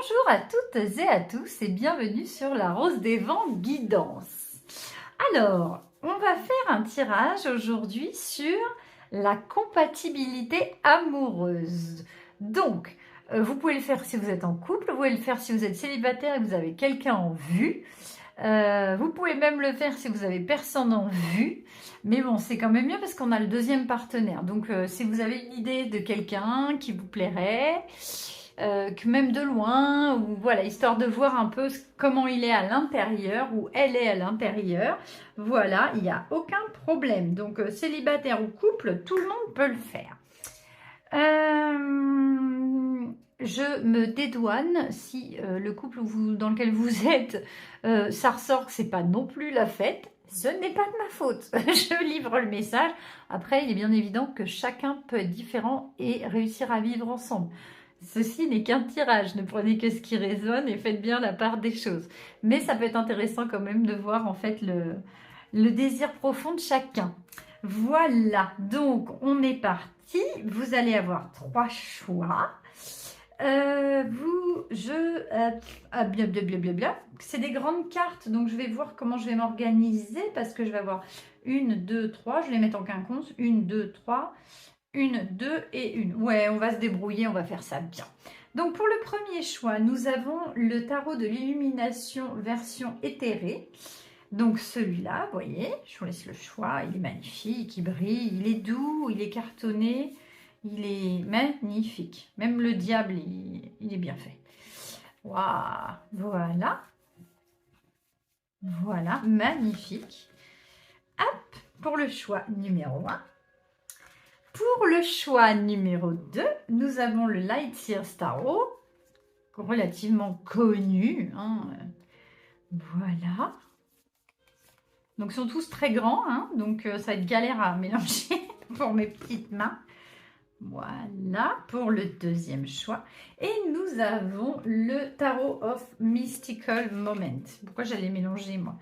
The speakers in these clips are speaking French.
Bonjour à toutes et à tous et bienvenue sur la Rose des Vents Guidance. Alors, on va faire un tirage aujourd'hui sur la compatibilité amoureuse. Donc, vous pouvez le faire si vous êtes en couple, vous pouvez le faire si vous êtes célibataire et que vous avez quelqu'un en vue. Vous pouvez même le faire si vous avez personne en vue. Mais bon, c'est quand même mieux parce qu'on a le deuxième partenaire. Donc, si vous avez une idée de quelqu'un qui vous plairait, que même de loin, ou voilà, histoire de voir un peu comment il est à l'intérieur, ou elle est à l'intérieur, voilà, il n'y a aucun problème. Donc, célibataire ou couple, tout le monde peut le faire. Je me dédouane si le couple dans lequel vous êtes, ça ressort que c'est pas non plus la fête. Ce n'est pas de ma faute. Je livre le message. Après, il est bien évident que chacun peut être différent et réussir à vivre ensemble. Ceci n'est qu'un tirage. Ne prenez que ce qui résonne et faites bien la part des choses. Mais ça peut être intéressant quand même de voir en fait le désir profond de chacun. Voilà. Donc, on est parti. Vous allez avoir 3 choix. C'est des grandes cartes, donc je vais voir comment je vais m'organiser parce que je vais avoir 1, 2, 3, je vais les mettre en quinconce, 1, 2, 3, 1, 2 et 1. Ouais, on va se débrouiller, on va faire ça bien. Donc pour le premier choix, nous avons le tarot de l'illumination version éthérée. Donc celui-là, vous voyez, je vous laisse le choix, il est magnifique, il brille, il est doux, il est cartonné. Il est magnifique. Même le diable, il est bien fait. Waouh. Voilà. Voilà, magnifique. Hop, pour le choix numéro 1. Pour le choix numéro 2, nous avons le Lightseer Tarot, relativement connu. Hein. Voilà. Donc, ils sont tous très grands. Hein. Donc, ça va être galère à mélanger pour mes petites mains. Voilà pour le deuxième choix. Et nous avons le Tarot of Mystical Moment. Pourquoi j'allais mélanger moi?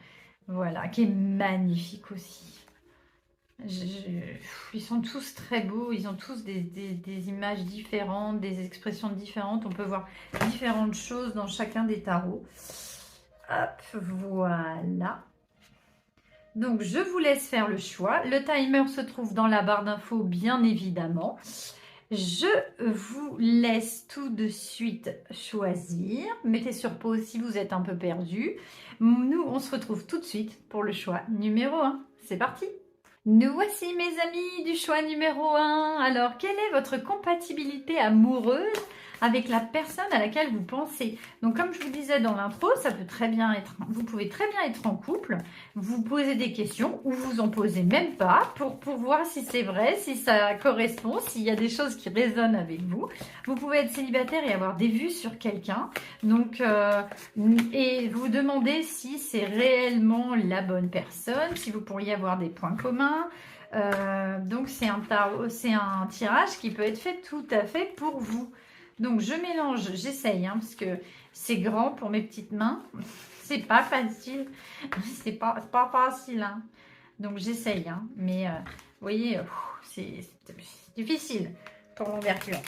Voilà, qui est magnifique aussi. Ils sont tous très beaux, ils ont tous des images différentes, des expressions différentes. On peut voir différentes choses dans chacun des tarots. Hop, voilà. Donc, je vous laisse faire le choix. Le timer se trouve dans la barre d'infos, bien évidemment. Je vous laisse tout de suite choisir. Mettez sur pause si vous êtes un peu perdu. Nous, on se retrouve tout de suite pour le choix numéro 1. C'est parti! Nous voici, mes amis, du choix numéro 1. Alors, quelle est votre compatibilité amoureuse avec la personne à laquelle vous pensez? Donc, comme je vous disais dans l'intro, ça peut très bien être, vous pouvez très bien être en couple, vous posez des questions ou vous en posez même pas pour voir si c'est vrai, si ça correspond, s'il y a des choses qui résonnent avec vous. Vous pouvez être célibataire et avoir des vues sur quelqu'un, donc et vous demandez si c'est réellement la bonne personne, si vous pourriez avoir des points communs. Donc, c'est un tirage qui peut être fait tout à fait pour vous. Donc, je mélange, j'essaye, hein, parce que c'est grand pour mes petites mains. C'est pas facile. C'est pas facile. Hein. Donc, j'essaye. Hein, mais, vous voyez, c'est difficile pour l'ouverture.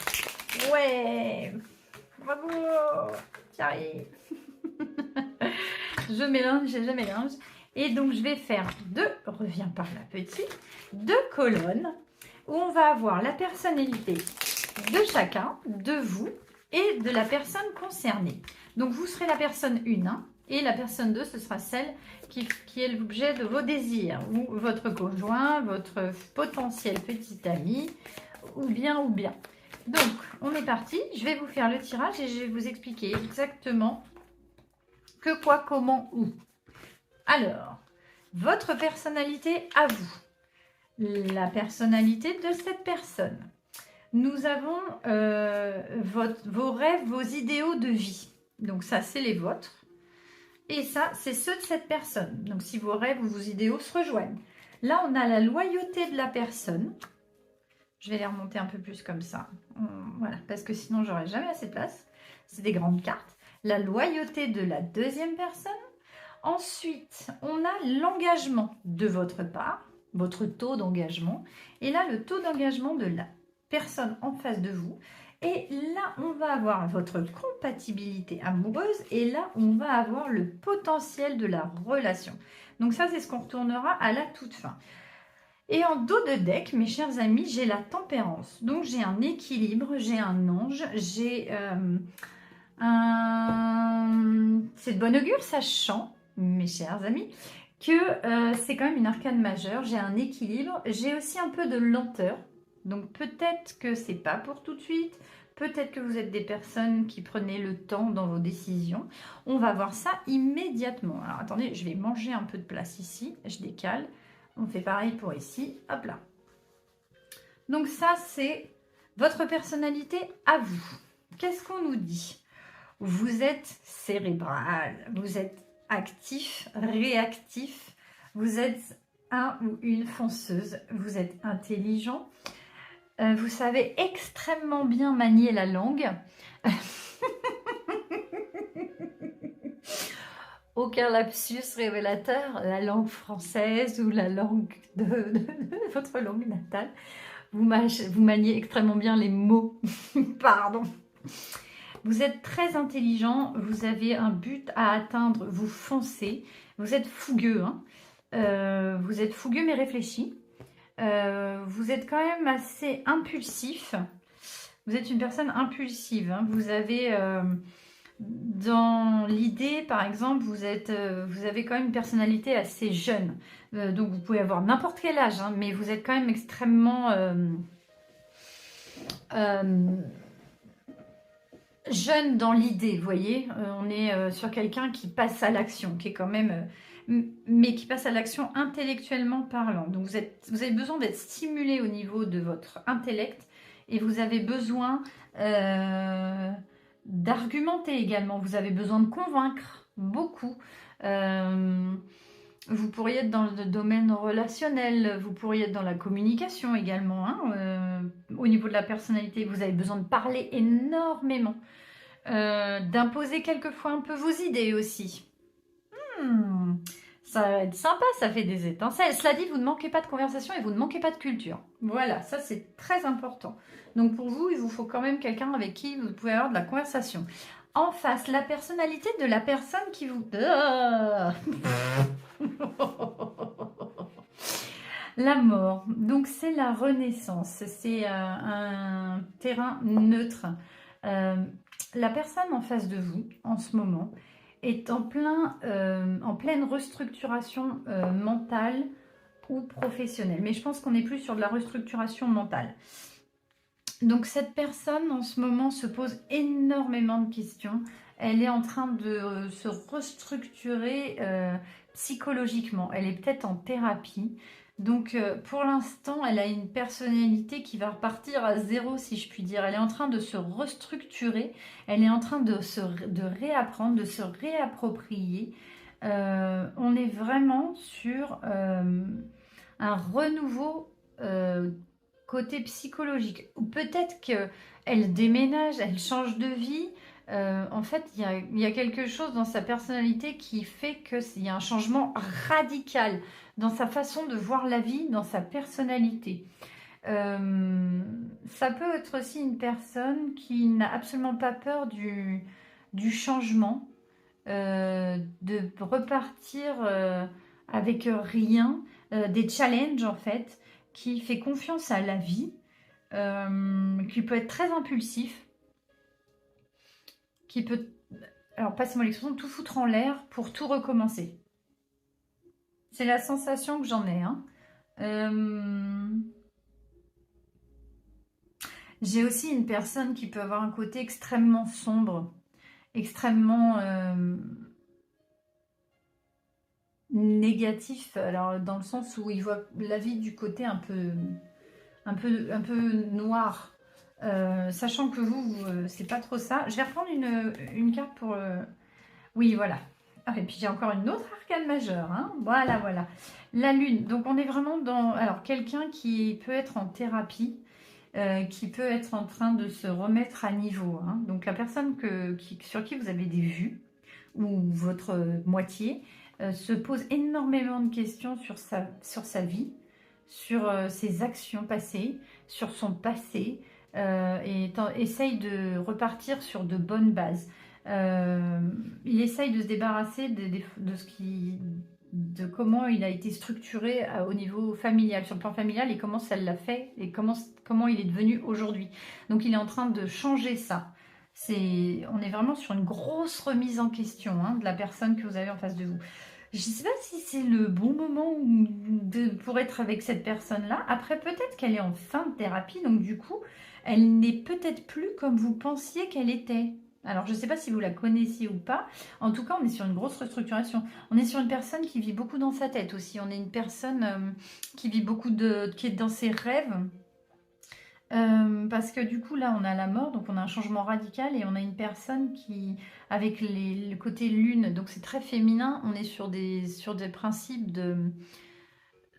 Ouais. Bravo. J'arrive. Je mélange. Et donc, je vais faire reviens par la petite, 2 colonnes où on va avoir la personnalité de chacun, de vous et de la personne concernée. Donc, vous serez la personne 1 hein, et la personne 2, ce sera celle qui est l'objet de vos désirs ou votre conjoint, votre potentiel petit ami ou bien. Donc, on est parti. Je vais vous faire le tirage et je vais vous expliquer exactement que, quoi, comment, où. Alors, votre personnalité à vous. La personnalité de cette personne. Nous avons vos rêves, vos idéaux de vie. Donc ça, c'est les vôtres. Et ça, c'est ceux de cette personne. Donc si vos rêves ou vos idéaux se rejoignent. Là, on a la loyauté de la personne. Je vais les remonter un peu plus comme ça. Voilà, parce que sinon, j'aurais jamais assez de place. C'est des grandes cartes. La loyauté de la deuxième personne. Ensuite, on a l'engagement de votre part. Votre taux d'engagement. Et là, le taux d'engagement de la personne en face de vous. Et là, là, on va avoir votre compatibilité amoureuse et là, on va avoir le potentiel de la relation. Donc ça, c'est ce qu'on retournera à la toute fin. Et en dos de deck, mes chers amis, j'ai la tempérance. Donc j'ai un équilibre, j'ai un ange, j'ai c'est de bon augure, sachant, mes chers amis, que c'est quand même une arcane majeure. J'ai un équilibre, j'ai aussi un peu de lenteur. Donc peut-être que c'est pas pour tout de suite. Peut-être que vous êtes des personnes qui prenez le temps dans vos décisions. On va voir ça immédiatement. Alors attendez, je vais manger un peu de place ici. Je décale. On fait pareil pour ici. Hop là. Donc ça, c'est votre personnalité à vous. Qu'est-ce qu'on nous dit? Vous êtes cérébral, vous êtes actif, réactif, vous êtes un ou une fonceuse, vous êtes intelligent, vous savez extrêmement bien manier la langue. Aucun lapsus révélateur, la langue française ou la langue de votre langue natale. Vous maniez extrêmement bien les mots. Pardon. Vous êtes très intelligent, vous avez un but à atteindre, vous foncez. Vous êtes fougueux, hein. Vous êtes fougueux mais réfléchi. Vous êtes quand même assez impulsif. Vous êtes une personne impulsive, hein. Vous avez... dans l'idée, par exemple, vous avez quand même une personnalité assez jeune. Donc, vous pouvez avoir n'importe quel âge, hein, mais vous êtes quand même extrêmement jeune dans l'idée, vous voyez. On est sur quelqu'un qui passe à l'action, qui est quand même... mais qui passe à l'action intellectuellement parlant. Donc, vous avez besoin d'être stimulé au niveau de votre intellect et vous avez besoin... d'argumenter également, vous avez besoin de convaincre beaucoup. Vous pourriez être dans le domaine relationnel, vous pourriez être dans la communication également, hein. Au niveau de la personnalité, vous avez besoin de parler énormément, d'imposer quelquefois un peu vos idées aussi. Ça va être sympa, ça fait des étincelles. Cela dit, vous ne manquez pas de conversation et vous ne manquez pas de culture. Voilà, ça c'est très important. Donc pour vous, il vous faut quand même quelqu'un avec qui vous pouvez avoir de la conversation. En face, la personnalité de la personne qui vous... La mort. Donc c'est la renaissance. C'est un terrain neutre. La personne en face de vous, en ce moment, est en pleine restructuration mentale ou professionnelle. Mais je pense qu'on est plus sur de la restructuration mentale. Donc cette personne en ce moment se pose énormément de questions. Elle est en train de se restructurer psychologiquement. Elle est peut-être en thérapie. Donc pour l'instant, elle a une personnalité qui va repartir à zéro, si je puis dire. Elle est en train de se restructurer. Elle est en train de réapprendre, de se réapproprier. On est vraiment sur un renouveau côté psychologique. Ou peut-être qu'elle déménage, elle change de vie. En fait, il y a quelque chose dans sa personnalité qui fait qu'il y a un changement radical dans sa façon de voir la vie, dans sa personnalité. Ça peut être aussi une personne qui n'a absolument pas peur du changement, de repartir avec rien, des challenges en fait, qui fait confiance à la vie, qui peut être très impulsif, qui peut, alors passez-moi l'expression, tout foutre en l'air pour tout recommencer. C'est la sensation que j'en ai. Hein. J'ai aussi une personne qui peut avoir un côté extrêmement sombre, extrêmement négatif, alors dans le sens où il voit la vie du côté un peu noir, sachant que vous c'est pas trop ça. Je vais reprendre une carte pour... Oui, voilà. Ah, et puis j'ai encore une autre arcane majeure, hein. Voilà, voilà. La lune, donc on est vraiment dans... Alors, quelqu'un qui peut être en thérapie, qui peut être en train de se remettre à niveau, hein. Donc la personne sur qui vous avez des vues, ou votre moitié, se pose énormément de questions sur sa vie, sur ses actions passées, sur son passé. essaye de repartir sur de bonnes bases. Il essaye de se débarrasser de comment il a été structuré au niveau familial, sur le plan familial, et comment ça l'a fait, et comment il est devenu aujourd'hui. Donc il est en train de changer ça. On est vraiment sur une grosse remise en question de la personne que vous avez en face de vous. Je ne sais pas si c'est le bon moment pour être avec cette personne-là. Après, peut-être qu'elle est en fin de thérapie, donc du coup, elle n'est peut-être plus comme vous pensiez qu'elle était. Alors, je ne sais pas si vous la connaissiez ou pas. En tout cas, on est sur une grosse restructuration. On est sur une personne qui vit beaucoup dans sa tête aussi. On est une personne qui vit qui est dans ses rêves. Parce que du coup, là, on a la mort, donc on a un changement radical et on a une personne qui, avec le côté lune, donc c'est très féminin, on est sur des principes de...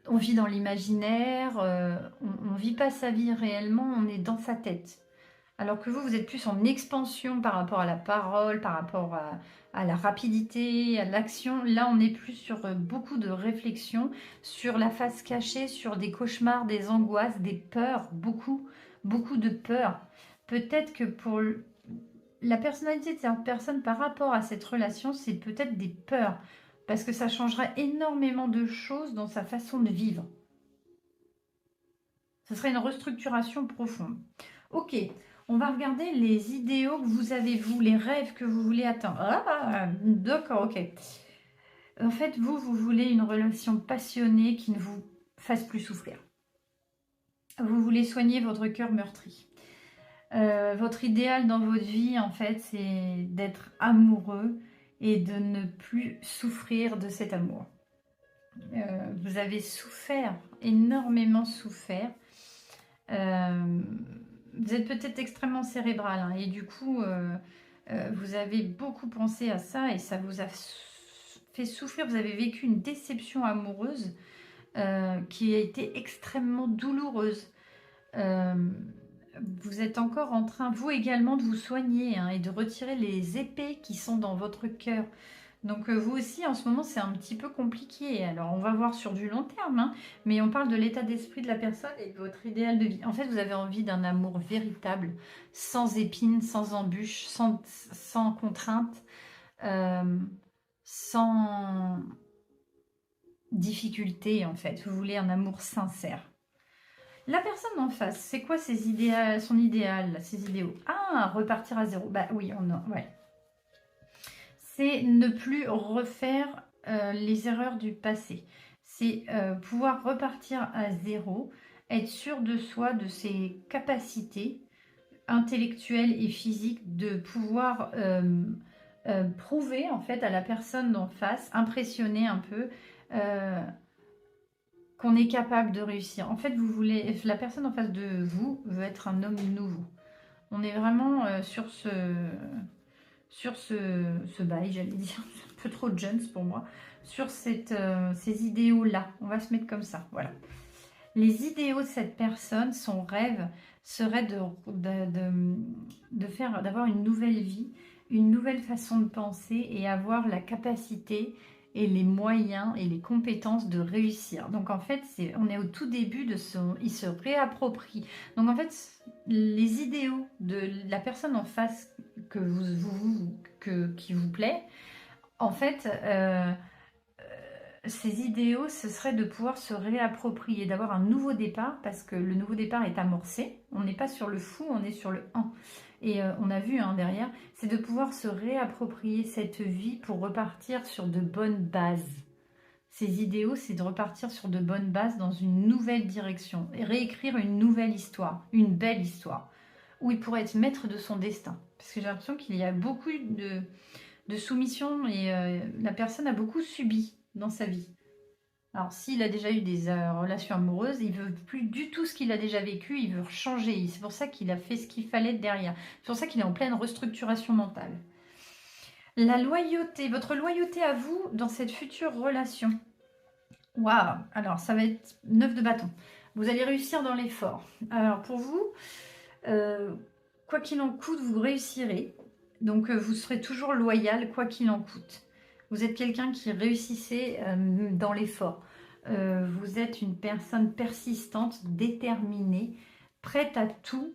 On vit dans l'imaginaire, on ne vit pas sa vie réellement, on est dans sa tête. Alors que vous êtes plus en expansion par rapport à la parole, par rapport à la rapidité, à l'action. Là, on est plus sur beaucoup de réflexion, sur la face cachée, sur des cauchemars, des angoisses, des peurs, beaucoup de peurs. Peut-être que pour la personnalité de cette personne par rapport à cette relation, c'est peut-être des peurs. Parce que ça changerait énormément de choses dans sa façon de vivre. Ce serait une restructuration profonde. Ok, on va regarder les idéaux que vous avez, vous, les rêves que vous voulez atteindre. Ah, d'accord, ok. En fait, vous voulez une relation passionnée qui ne vous fasse plus souffrir. Vous voulez soigner votre cœur meurtri. Votre idéal dans votre vie, en fait, c'est d'être amoureux et de ne plus souffrir de cet amour. Vous avez souffert, énormément souffert. Vous êtes peut-être extrêmement cérébral et du coup, vous avez beaucoup pensé à ça et ça vous a fait souffrir. Vous avez vécu une déception amoureuse qui a été extrêmement douloureuse. Vous êtes encore en train, vous également, de vous soigner et de retirer les épées qui sont dans votre cœur. Donc vous aussi, en ce moment, c'est un petit peu compliqué. Alors, on va voir sur du long terme, mais on parle de l'état d'esprit de la personne et de votre idéal de vie. En fait, vous avez envie d'un amour véritable, sans épines, sans embûches, sans contraintes, sans difficulté, en fait. Vous voulez un amour sincère. La personne en face, c'est quoi son idéal, ses idéaux? Ah, repartir à zéro. Bah oui, ouais. C'est ne plus refaire les erreurs du passé. C'est pouvoir repartir à zéro, être sûr de soi, de ses capacités intellectuelles et physiques, de pouvoir prouver en fait à la personne d'en face, impressionner un peu, qu'on est capable de réussir. En fait, la personne en face de vous veut être un homme nouveau. On est vraiment sur ce bail, j'allais dire, un peu trop Jones pour moi, sur ces idéaux-là. On va se mettre comme ça, voilà. Les idéaux de cette personne, son rêve, serait d'avoir une nouvelle vie, une nouvelle façon de penser et avoir la capacité et les moyens et les compétences de réussir. Donc en fait, on est au tout début il se réapproprie. Donc en fait, les idéaux de la personne en face qui vous plaît, en fait, ces idéaux, ce serait de pouvoir se réapproprier, d'avoir un nouveau départ, parce que le nouveau départ est amorcé. On n'est pas sur le fou, on est sur le 1. Et on a vu derrière, c'est de pouvoir se réapproprier cette vie pour repartir sur de bonnes bases. Ces idéaux, c'est de repartir sur de bonnes bases dans une nouvelle direction et réécrire une nouvelle histoire, une belle histoire, où il pourrait être maître de son destin. Parce que j'ai l'impression qu'il y a beaucoup de soumission et la personne a beaucoup subi dans sa vie. Alors, s'il a déjà eu des relations amoureuses, il veut plus du tout ce qu'il a déjà vécu, il veut changer. C'est pour ça qu'il a fait ce qu'il fallait derrière. C'est pour ça qu'il est en pleine restructuration mentale. La loyauté, votre loyauté à vous dans cette future relation. Waouh! Alors, ça va être 9 de bâton. Vous allez réussir dans l'effort. Alors, pour vous, quoi qu'il en coûte, vous réussirez. Donc, vous serez toujours loyal, quoi qu'il en coûte. Vous êtes quelqu'un qui réussissait dans l'effort. Vous êtes une personne persistante, déterminée, prête à tout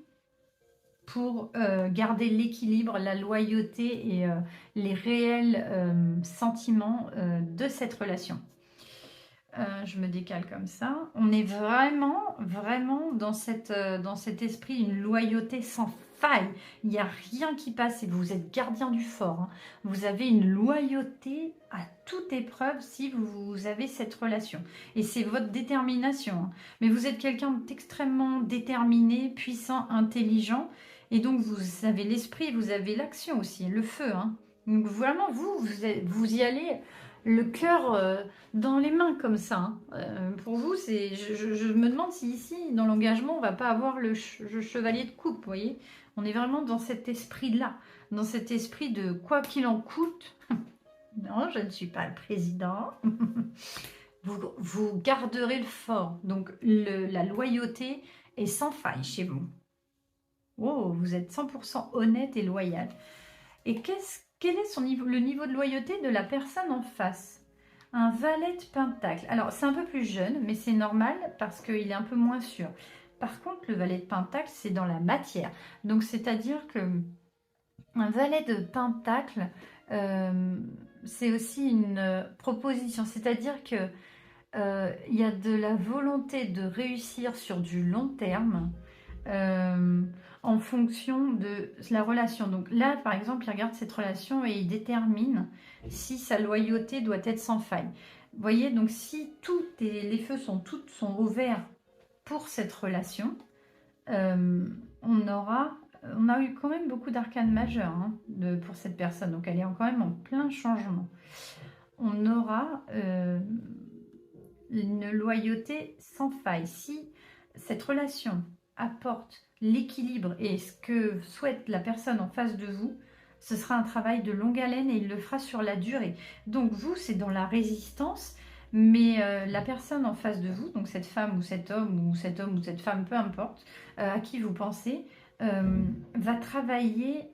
pour garder l'équilibre, la loyauté et les réels sentiments de cette relation. Je me décale comme ça. On est vraiment, vraiment dans cet esprit, une loyauté sans faille. Il n'y a rien qui passe et vous êtes gardien du fort, hein. Vous avez une loyauté à toute épreuve si vous avez cette relation. Et c'est votre détermination, hein. Mais vous êtes quelqu'un d'extrêmement déterminé, puissant, intelligent. Et donc, vous avez l'esprit, vous avez l'action aussi, le feu, hein. Donc, vraiment, vous y allez le cœur dans les mains comme ça, hein. Pour vous, je me demande si ici, dans l'engagement, on va pas avoir le chevalier de coupe, vous voyez. On est vraiment dans cet esprit-là, dans cet esprit de quoi qu'il en coûte. Non, je ne suis pas le président. Vous garderez le fort. Donc, la loyauté est sans faille chez vous. Oh, vous êtes 100% honnête et loyal. Et quel est le niveau de loyauté de la personne en face? Un valet de pentacle. Alors, c'est un peu plus jeune, mais c'est normal parce qu'il est un peu moins sûr. Par contre, le valet de pentacle, c'est dans la matière. Donc, c'est-à-dire que un valet de pentacle, c'est aussi une proposition. C'est-à-dire que il y a de la volonté de réussir sur du long terme en fonction de la relation. Donc là, par exemple, il regarde cette relation et il détermine si sa loyauté doit être sans faille. Vous voyez, donc si les feux sont au vert pour cette relation, on a eu quand même beaucoup d'arcanes majeures, hein, pour cette personne. Donc elle est quand même en plein changement. On aura une loyauté sans faille. Si cette relation apporte l'équilibre et ce que souhaite la personne en face de vous, ce sera un travail de longue haleine et il le fera sur la durée. Donc vous, c'est dans la résistance, mais la personne en face de vous, donc cette femme ou cet homme ou cette femme, peu importe, à qui vous pensez, va travailler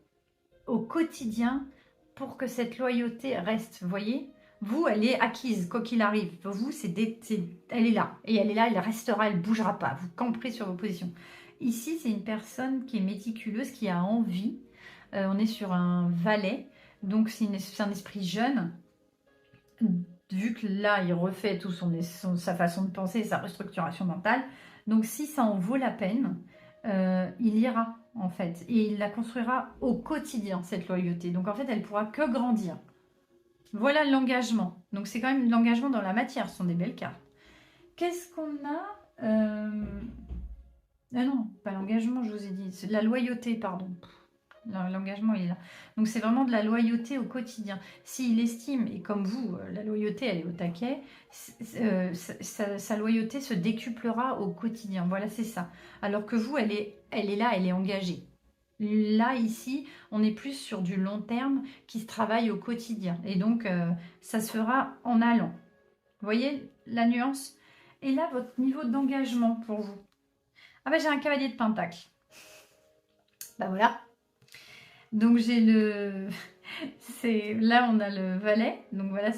au quotidien pour que cette loyauté reste, vous voyez. Vous, elle est acquise, quoi qu'il arrive. Pour vous, elle est là. Et elle est là, elle restera, elle ne bougera pas. Vous camperez sur vos positions. Ici, c'est une personne qui est méticuleuse, qui a envie. On est sur un valet. Donc, c'est un esprit jeune. Vu que là, il refait tout sa façon de penser, sa restructuration mentale. Donc, si ça en vaut la peine, il ira, en fait. Et il la construira au quotidien, cette loyauté. Donc, en fait, elle pourra que grandir. Voilà l'engagement. Donc, c'est quand même l'engagement dans la matière. Ce sont des belles cartes. Qu'est-ce qu'on a Ah non, pas l'engagement, je vous ai dit. C'est de la loyauté, pardon. L'engagement, il est là. Donc, c'est vraiment de la loyauté au quotidien. S'il estime, et comme vous, la loyauté, elle est au taquet, sa loyauté se décuplera au quotidien. Voilà, c'est ça. Alors que vous, elle est là, elle est engagée. Là, ici, on est plus sur du long terme qui se travaille au quotidien. Et donc, ça se fera en allant. Vous voyez la nuance? Et là, votre niveau d'engagement pour vous. Ah ben, j'ai un cavalier de pentacle. Ben voilà. Donc, j'ai là, on a le valet. Donc, voilà,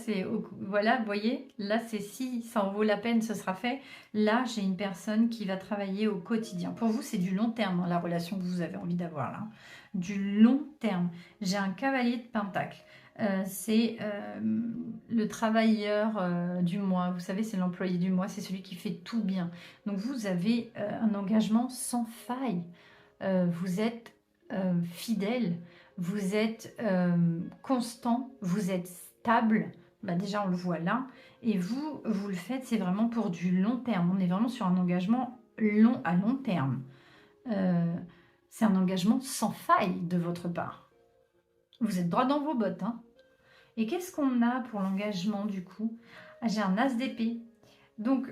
voilà, vous voyez, là, c'est si ça en vaut la peine, ce sera fait. Là, j'ai une personne qui va travailler au quotidien. Pour vous, c'est du long terme, hein, la relation que vous avez envie d'avoir là. Du long terme. J'ai un cavalier de pentacle. C'est le travailleur du mois. Vous savez, c'est l'employé du mois. C'est celui qui fait tout bien. Donc, vous avez un engagement sans faille. Vous êtes fidèle. Vous êtes constant, vous êtes stable, bah déjà on le voit là, et vous le faites, c'est vraiment pour du long terme, on est vraiment sur un engagement à long terme. C'est un engagement sans faille de votre part. Vous êtes droit dans vos bottes, hein. Et qu'est-ce qu'on a pour l'engagement du coup? J'ai un as d'épée, donc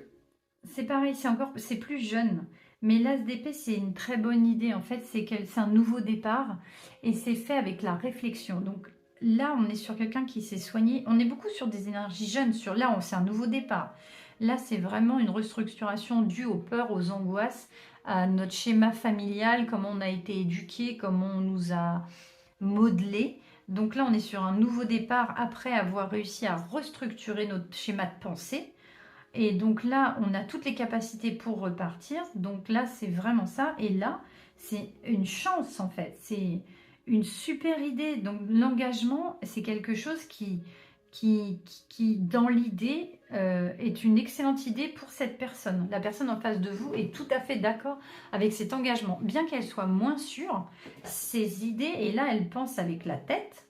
c'est pareil, c'est plus jeune. Mais l'as d'épée, c'est une très bonne idée. En fait, c'est un nouveau départ et c'est fait avec la réflexion. Donc là, on est sur quelqu'un qui s'est soigné. On est beaucoup sur des énergies jeunes. Là, c'est un nouveau départ. Là, c'est vraiment une restructuration due aux peurs, aux angoisses, à notre schéma familial, comment on a été éduqué, comment on nous a modelé. Donc là, on est sur un nouveau départ après avoir réussi à restructurer notre schéma de pensée. Et donc là, on a toutes les capacités pour repartir. Donc là, c'est vraiment ça. Et là, c'est une chance en fait, c'est une super idée. Donc l'engagement, c'est quelque chose qui dans l'idée, est une excellente idée pour cette personne. La personne en face de vous est tout à fait d'accord avec cet engagement. Bien qu'elle soit moins sûre, ses idées, et là elle pense avec la tête,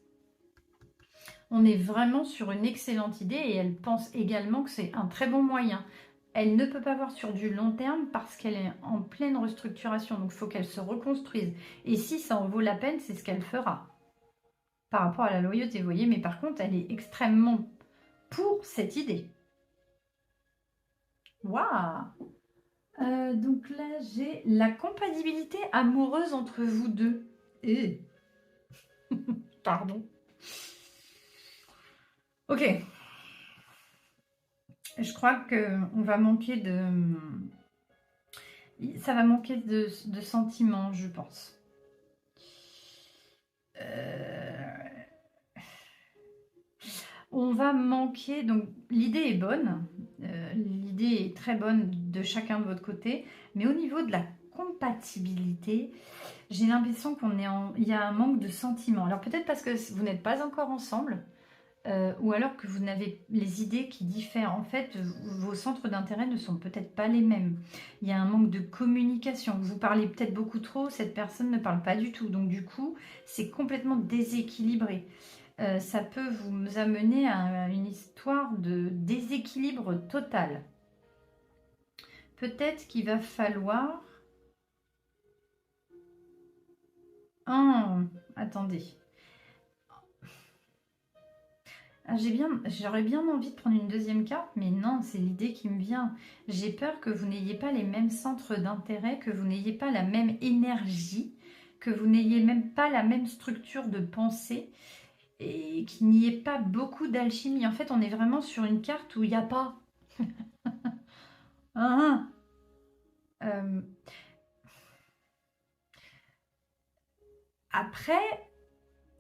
on est vraiment sur une excellente idée et elle pense également que c'est un très bon moyen. Elle ne peut pas voir sur du long terme parce qu'elle est en pleine restructuration, donc il faut qu'elle se reconstruise. Et si ça en vaut la peine, c'est ce qu'elle fera par rapport à la loyauté, vous voyez. Mais par contre, elle est extrêmement pour cette idée. Waouh! Donc là, j'ai la compatibilité amoureuse entre vous deux. Et... Pardon. Ok. Je crois qu'on va manquer de... Ça va manquer de sentiments, je pense. On va manquer... Donc, l'idée est bonne. L'idée est très bonne de chacun de votre côté. Mais au niveau de la compatibilité, j'ai l'impression il y a un manque de sentiments. Alors, peut-être parce que vous n'êtes pas encore ensemble. Ou alors que vous n'avez les idées qui diffèrent. En fait, vos centres d'intérêt ne sont peut-être pas les mêmes. Il y a un manque de communication. Vous parlez peut-être beaucoup trop, cette personne ne parle pas du tout. Donc du coup, c'est complètement déséquilibré. Ça peut vous amener à une histoire de déséquilibre total. Peut-être qu'il va falloir... attendez. J'aurais bien envie de prendre une deuxième carte, mais non, c'est l'idée qui me vient. J'ai peur que vous n'ayez pas les mêmes centres d'intérêt, que vous n'ayez pas la même énergie, que vous n'ayez même pas la même structure de pensée et qu'il n'y ait pas beaucoup d'alchimie. En fait, on est vraiment sur une carte où il n'y a pas... Après...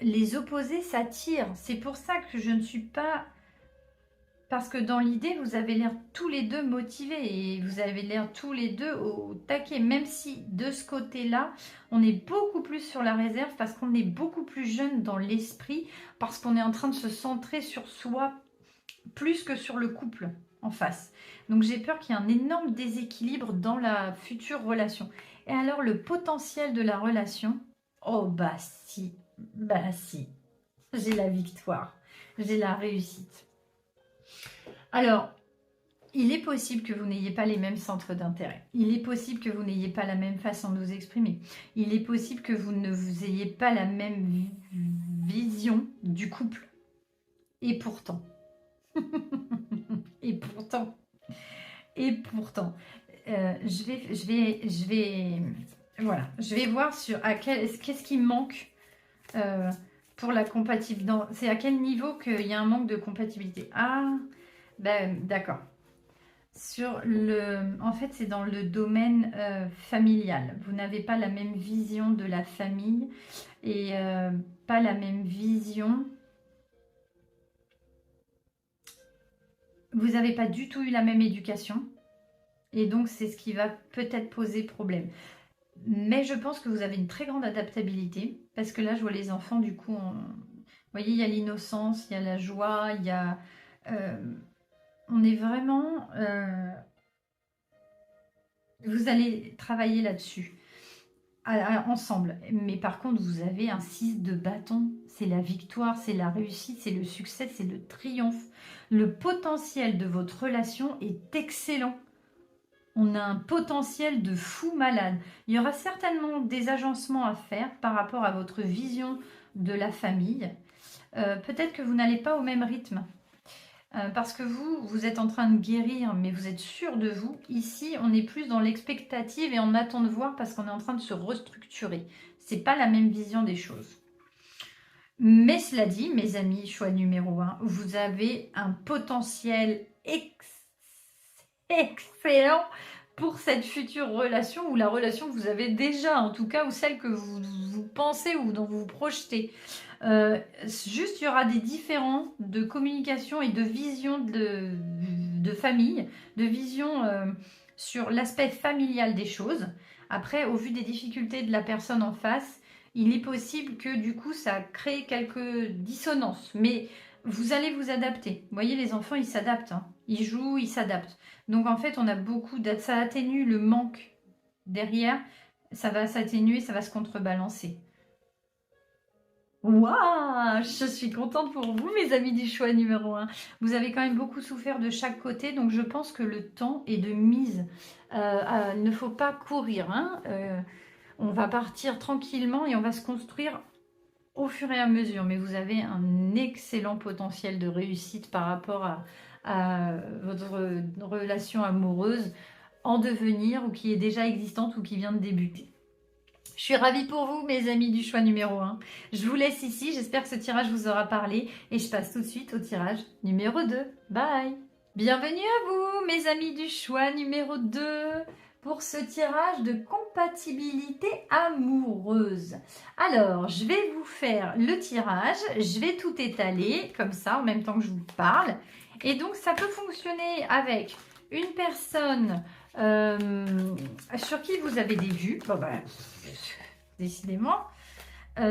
Les opposés s'attirent. C'est pour ça que je ne suis pas... Parce que dans l'idée, vous avez l'air tous les deux motivés et vous avez l'air tous les deux au taquet. Même si de ce côté-là, on est beaucoup plus sur la réserve parce qu'on est beaucoup plus jeune dans l'esprit, parce qu'on est en train de se centrer sur soi plus que sur le couple en face. Donc j'ai peur qu'il y ait un énorme déséquilibre dans la future relation. Et alors le potentiel de la relation, oh bah si, j'ai la victoire, j'ai la réussite. Alors, il est possible que vous n'ayez pas les mêmes centres d'intérêt. Il est possible que vous n'ayez pas la même façon de vous exprimer. Il est possible que vous ne vous ayez pas la même vision du couple. Et pourtant. Et pourtant. Voilà, je vais voir sur qu'est-ce qui me manque pour la compatibilité. C'est à quel niveau qu'il y a un manque de compatibilité. Ah, ben d'accord. En fait, c'est dans le domaine familial. Vous n'avez pas la même vision de la famille et pas la même vision. Vous n'avez pas du tout eu la même éducation. Et donc, c'est ce qui va peut-être poser problème. Mais je pense que vous avez une très grande adaptabilité. Parce que là, je vois les enfants, du coup, vous voyez, il y a l'innocence, il y a la joie, il y a... on est vraiment... vous allez travailler là-dessus, ensemble. Mais par contre, vous avez un 6 de bâton. C'est la victoire, c'est la réussite, c'est le succès, c'est le triomphe. Le potentiel de votre relation est excellent. On a un potentiel de fou malade. Il y aura certainement des agencements à faire par rapport à votre vision de la famille. Peut-être que vous n'allez pas au même rythme. Parce que vous êtes en train de guérir, mais vous êtes sûr de vous. Ici, on est plus dans l'expectative et on attend de voir parce qu'on est en train de se restructurer. C'est pas la même vision des choses. Mais cela dit, mes amis, choix numéro 1, vous avez un potentiel excellent pour cette future relation ou la relation que vous avez déjà, en tout cas, ou celle que vous pensez ou dont vous vous projetez. Juste, il y aura des différends de communication et de vision de famille, de vision sur l'aspect familial des choses. Après, au vu des difficultés de la personne en face, il est possible que du coup, ça crée quelques dissonances. Mais vous allez vous adapter. Vous voyez, les enfants, ils s'adaptent. Hein. Ils jouent, ils s'adaptent. Donc en fait, on a beaucoup ça atténue le manque derrière. Ça va s'atténuer, ça va se contrebalancer. Waouh, je suis contente pour vous, mes amis du choix numéro 1. Vous avez quand même beaucoup souffert de chaque côté, donc je pense que le temps est de mise. Il ne faut pas courir. Hein. On va partir tranquillement et on va se construire au fur et à mesure. Mais vous avez un excellent potentiel de réussite par rapport à votre relation amoureuse en devenir ou qui est déjà existante ou qui vient de débuter. Je suis ravie pour vous, mes amis du choix numéro 1. Je vous laisse ici. J'espère que ce tirage vous aura parlé. Et je passe tout de suite au tirage numéro 2. Bye! Bienvenue à vous, mes amis du choix numéro 2, pour ce tirage de compatibilité amoureuse. Alors, je vais vous faire le tirage. Je vais tout étaler, comme ça, en même temps que je vous parle. Et donc, ça peut fonctionner avec une personne sur qui vous avez des vues. Bon, ben, décidément.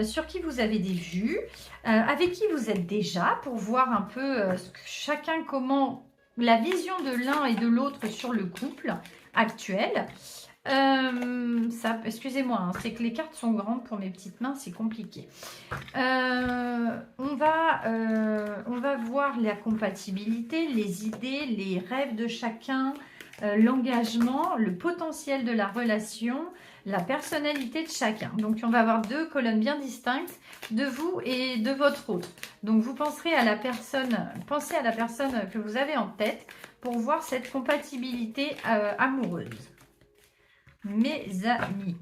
Sur qui vous avez des vues, avec qui vous êtes déjà, pour voir un peu chacun comment la vision de l'un et de l'autre sur le couple actuel. Excusez-moi, hein, c'est que les cartes sont grandes pour mes petites mains, c'est compliqué. On va voir la compatibilité, les idées, les rêves de chacun, l'engagement, le potentiel de la relation, la personnalité de chacun. Donc, on va avoir deux colonnes bien distinctes de vous et de votre autre. Donc, vous penserez à la personne, pensez à la personne que vous avez en tête pour voir cette compatibilité amoureuse. Mes amis.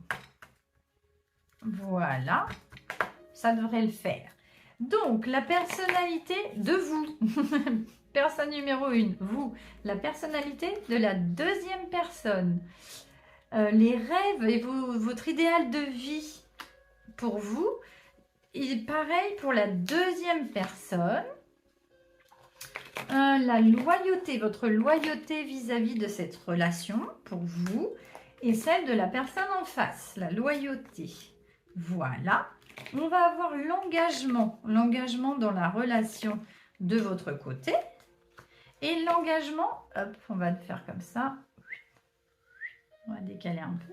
Voilà. Ça devrait le faire. Donc, la personnalité de vous. Personne numéro 1, vous. La personnalité de la deuxième personne. Les rêves et votre idéal de vie pour vous. Et pareil pour la deuxième personne. La loyauté, votre loyauté vis-à-vis de cette relation pour vous. Et celle de la personne en face, la loyauté. Voilà. On va avoir l'engagement dans la relation de votre côté. Et l'engagement, hop, on va le faire comme ça. On va décaler un peu.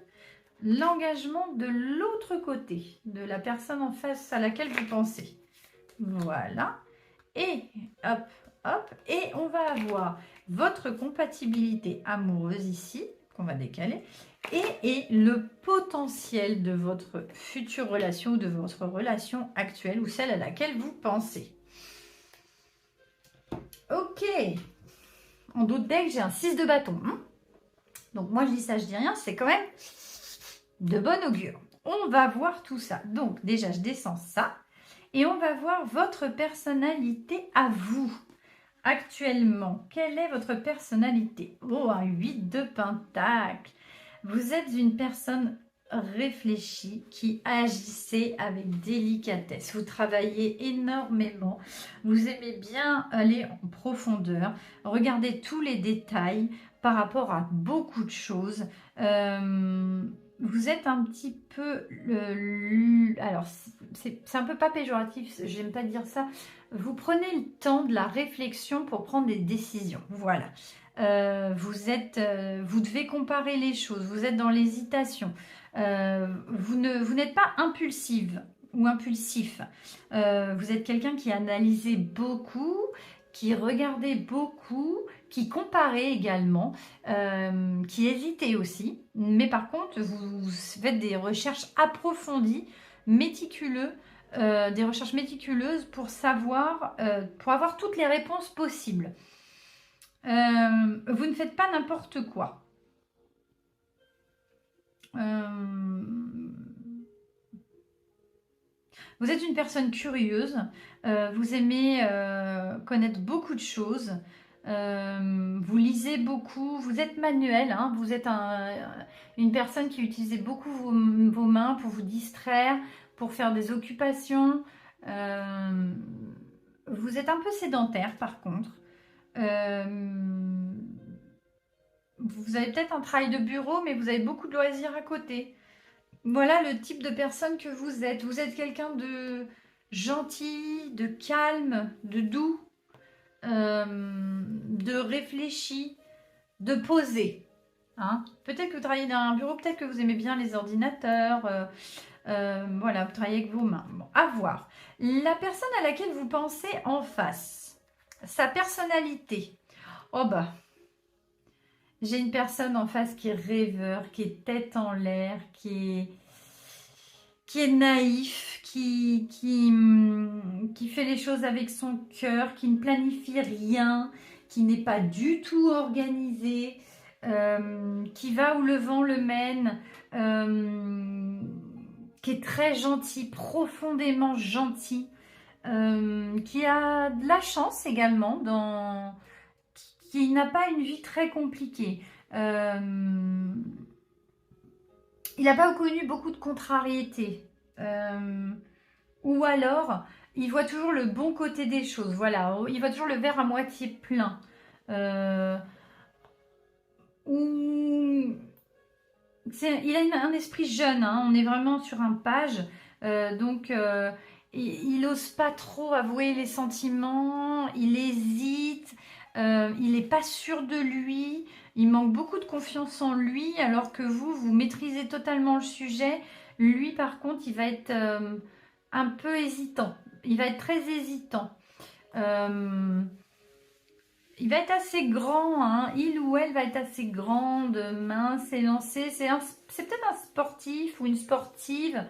L'engagement de l'autre côté, de la personne en face à laquelle vous pensez. Voilà. Et hop, hop. Et on va avoir votre compatibilité amoureuse ici, qu'on va décaler. Et le potentiel de votre future relation ou de votre relation actuelle ou celle à laquelle vous pensez. Ok. En d'autres decks, j'ai un 6 de bâton. Hein. Donc moi, je dis ça, je dis rien. C'est quand même de bon augure. On va voir tout ça. Donc déjà, je descends ça. Et on va voir votre personnalité à vous. Actuellement, quelle est votre personnalité? Oh, un 8 de pentacle. Vous êtes une personne réfléchie qui agissez avec délicatesse. Vous travaillez énormément. Vous aimez bien aller en profondeur. Regardez tous les détails par rapport à beaucoup de choses. Vous êtes un petit peu... alors, c'est un peu pas péjoratif, j'aime pas dire ça. Vous prenez le temps de la réflexion pour prendre des décisions. Voilà. Vous devez comparer les choses. Vous êtes dans l'hésitation. Vous n'êtes pas impulsive ou impulsif. Vous êtes quelqu'un qui analysait beaucoup, qui regardait beaucoup, qui comparait également, qui hésitait aussi. Mais par contre, vous faites des recherches approfondies, méticuleuses, des recherches méticuleuses pour savoir, pour avoir toutes les réponses possibles. Vous ne faites pas n'importe quoi. Vous êtes une personne curieuse. Vous aimez connaître beaucoup de choses. Vous lisez beaucoup. Vous êtes manuel. Hein, vous êtes une personne qui utilise beaucoup vos mains pour vous distraire, pour faire des occupations. Vous êtes un peu sédentaire par contre. vous avez peut-être un travail de bureau, mais vous avez beaucoup de loisirs à côté. Voilà le type de personne que vous êtes. Vous êtes quelqu'un de gentil, de calme, de doux, de réfléchi, de posé. Hein. Peut-être que vous travaillez dans un bureau, peut-être que vous aimez bien les ordinateurs. Voilà, vous travaillez avec vos mains. Bon, à voir. La personne à laquelle vous pensez en face, sa personnalité. Oh bah, j'ai une personne en face qui est rêveur, qui est tête en l'air, qui est naïf, qui fait les choses avec son cœur, qui ne planifie rien, qui n'est pas du tout organisé, qui va où le vent le mène, qui est très gentil, profondément gentil, qui a de la chance également, qui n'a pas une vie très compliquée. Il n'a pas connu beaucoup de contrariétés. Ou alors, il voit toujours le bon côté des choses. Voilà, il voit toujours le verre à moitié plein. Ou il a un esprit jeune, hein, on est vraiment sur un page, donc il n'ose pas trop avouer les sentiments, il hésite, il n'est pas sûr de lui, il manque beaucoup de confiance en lui, alors que vous maîtrisez totalement le sujet. Lui, par contre, il va être un peu hésitant, il va être très hésitant. Il va être assez grand, hein. Il ou elle va être assez grande, mince, élancée. C'est peut-être un sportif ou une sportive.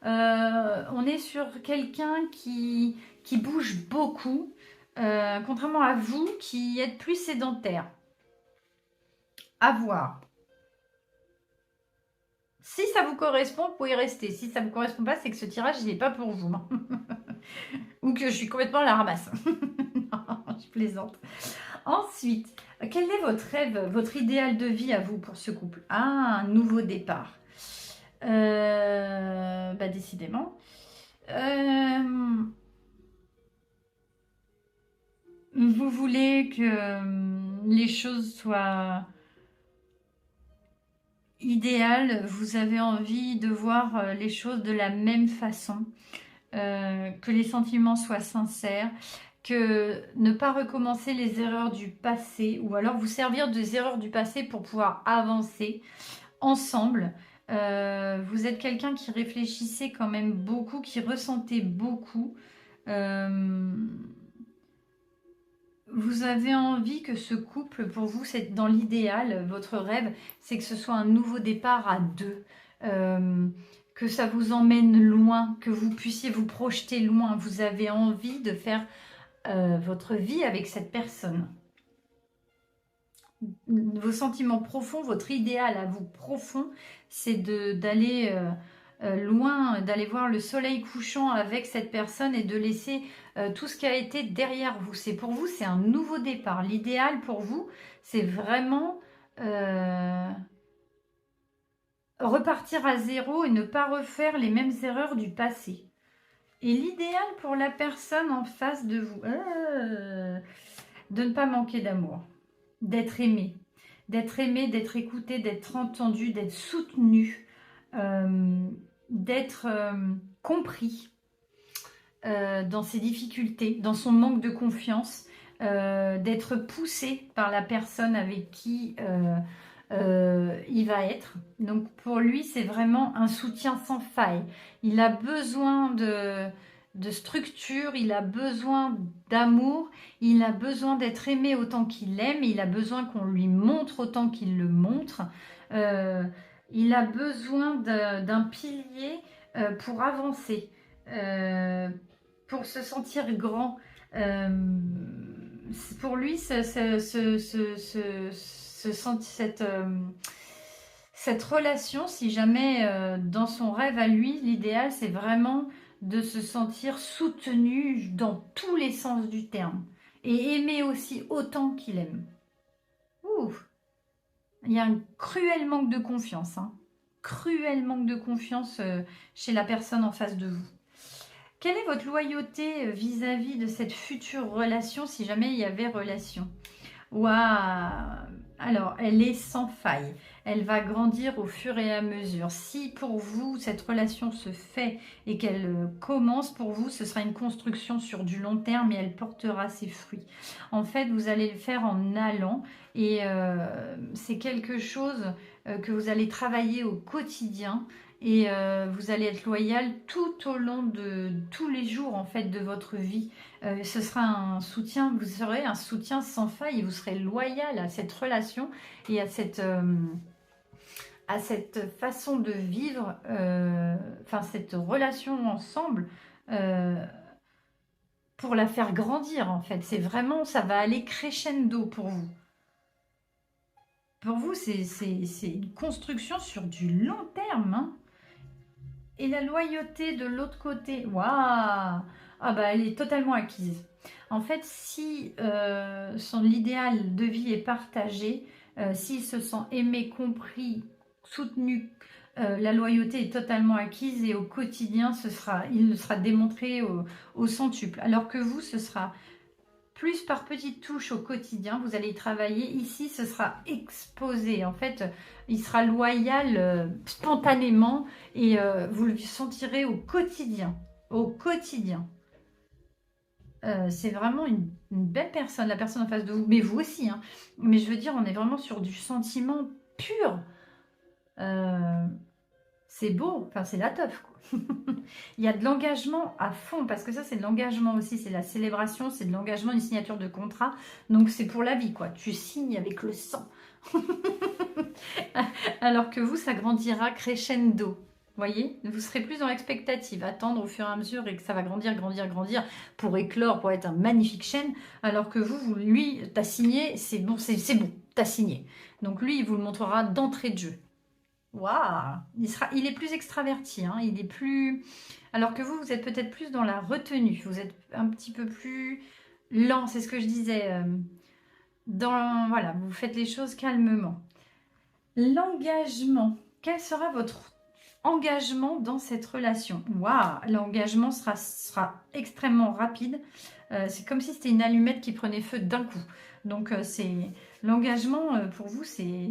On est sur quelqu'un qui bouge beaucoup, contrairement à vous qui êtes plus sédentaire. À voir. Si ça vous correspond, vous pouvez rester. Si ça ne vous correspond pas, c'est que ce tirage, il n'est pas pour vous. Ou que je suis complètement à la ramasse. Non, je plaisante. Ensuite, quel est votre rêve, votre idéal de vie à vous pour ce couple? Ah, un nouveau départ. Décidément. Vous voulez que les choses soient idéales, vous avez envie de voir les choses de la même façon, que les sentiments soient sincères, que ne pas recommencer les erreurs du passé, ou alors vous servir des erreurs du passé pour pouvoir avancer ensemble. Vous êtes quelqu'un qui réfléchissait quand même beaucoup, qui ressentait beaucoup. Vous avez envie que ce couple, pour vous, c'est dans l'idéal, votre rêve, c'est que ce soit un nouveau départ à deux. Que ça vous emmène loin, que vous puissiez vous projeter loin. Vous avez envie de faire votre vie avec cette personne. Vos sentiments profonds, votre idéal à vous profond, c'est d'aller loin, d'aller voir le soleil couchant avec cette personne et de laisser tout ce qui a été derrière vous. C'est pour vous, c'est un nouveau départ. L'idéal pour vous, c'est vraiment repartir à zéro et ne pas refaire les mêmes erreurs du passé. Et l'idéal pour la personne en face de vous, de ne pas manquer d'amour, d'être aimé, d'être écouté, d'être entendu, d'être soutenu, d'être compris dans ses difficultés, dans son manque de confiance, d'être poussé par la personne avec qui il va être. Donc pour lui, c'est vraiment un soutien sans faille. Il a besoin de structure, il a besoin d'amour, il a besoin d'être aimé autant qu'il aime, il a besoin qu'on lui montre autant qu'il le montre. Il a besoin d'un pilier pour avancer, pour se sentir grand. Pour lui, cette relation, si jamais dans son rêve à lui, l'idéal, c'est vraiment de se sentir soutenu dans tous les sens du terme et aimer aussi autant qu'il aime. Ouh, il y a un cruel manque de confiance, hein. Cruel manque de confiance chez la personne en face de vous. Quelle est votre loyauté vis-à-vis de cette future relation, si jamais il y avait relation? Waouh, Alors, elle est sans faille. Elle va grandir au fur et à mesure. Si pour vous, cette relation se fait et qu'elle commence, pour vous, ce sera une construction sur du long terme et elle portera ses fruits. En fait, vous allez le faire en allant et c'est quelque chose que vous allez travailler au quotidien et vous allez être loyal tout au long de tous les jours en fait de votre vie. Ce sera un soutien, vous serez un soutien sans faille et vous serez loyal à cette relation et à cette façon de vivre, enfin cette relation ensemble pour la faire grandir en fait. C'est vraiment, ça va aller crescendo pour vous. Pour vous, c'est une construction sur du long terme, hein. Et la loyauté de l'autre côté, waouh! Ah bah elle est totalement acquise. En fait, si l'idéal de vie est partagé, s'il se sent aimé, compris, soutenu, la loyauté est totalement acquise et au quotidien, il sera démontré au centuple. Alors que vous, ce sera plus par petites touches au quotidien, vous allez y travailler. Ici, ce sera exposé. En fait, il sera loyal spontanément et vous le sentirez au quotidien. Au quotidien. C'est vraiment une belle personne, la personne en face de vous. Mais vous aussi, hein. Mais je veux dire, on est vraiment sur du sentiment pur. C'est beau, enfin c'est la teuf quoi. Il y a de l'engagement à fond, parce que ça c'est de l'engagement aussi, c'est la célébration, c'est de l'engagement, une signature de contrat, donc c'est pour la vie quoi, tu signes avec le sang. Alors que vous, ça grandira crescendo, voyez, vous serez plus dans l'expectative, attendre au fur et à mesure et que ça va grandir, grandir, grandir pour éclore, pour être un magnifique chêne, alors que lui, t'as signé, c'est bon, t'as signé. Donc lui, il vous le montrera d'entrée de jeu. Waouh, il est plus extraverti, hein, il est plus... Alors que vous êtes peut-être plus dans la retenue, vous êtes un petit peu plus lent, c'est ce que je disais. Voilà, vous faites les choses calmement. L'engagement, quel sera votre engagement dans cette relation? Waouh, l'engagement sera extrêmement rapide. C'est comme si c'était une allumette qui prenait feu d'un coup. Donc, l'engagement, pour vous, c'est...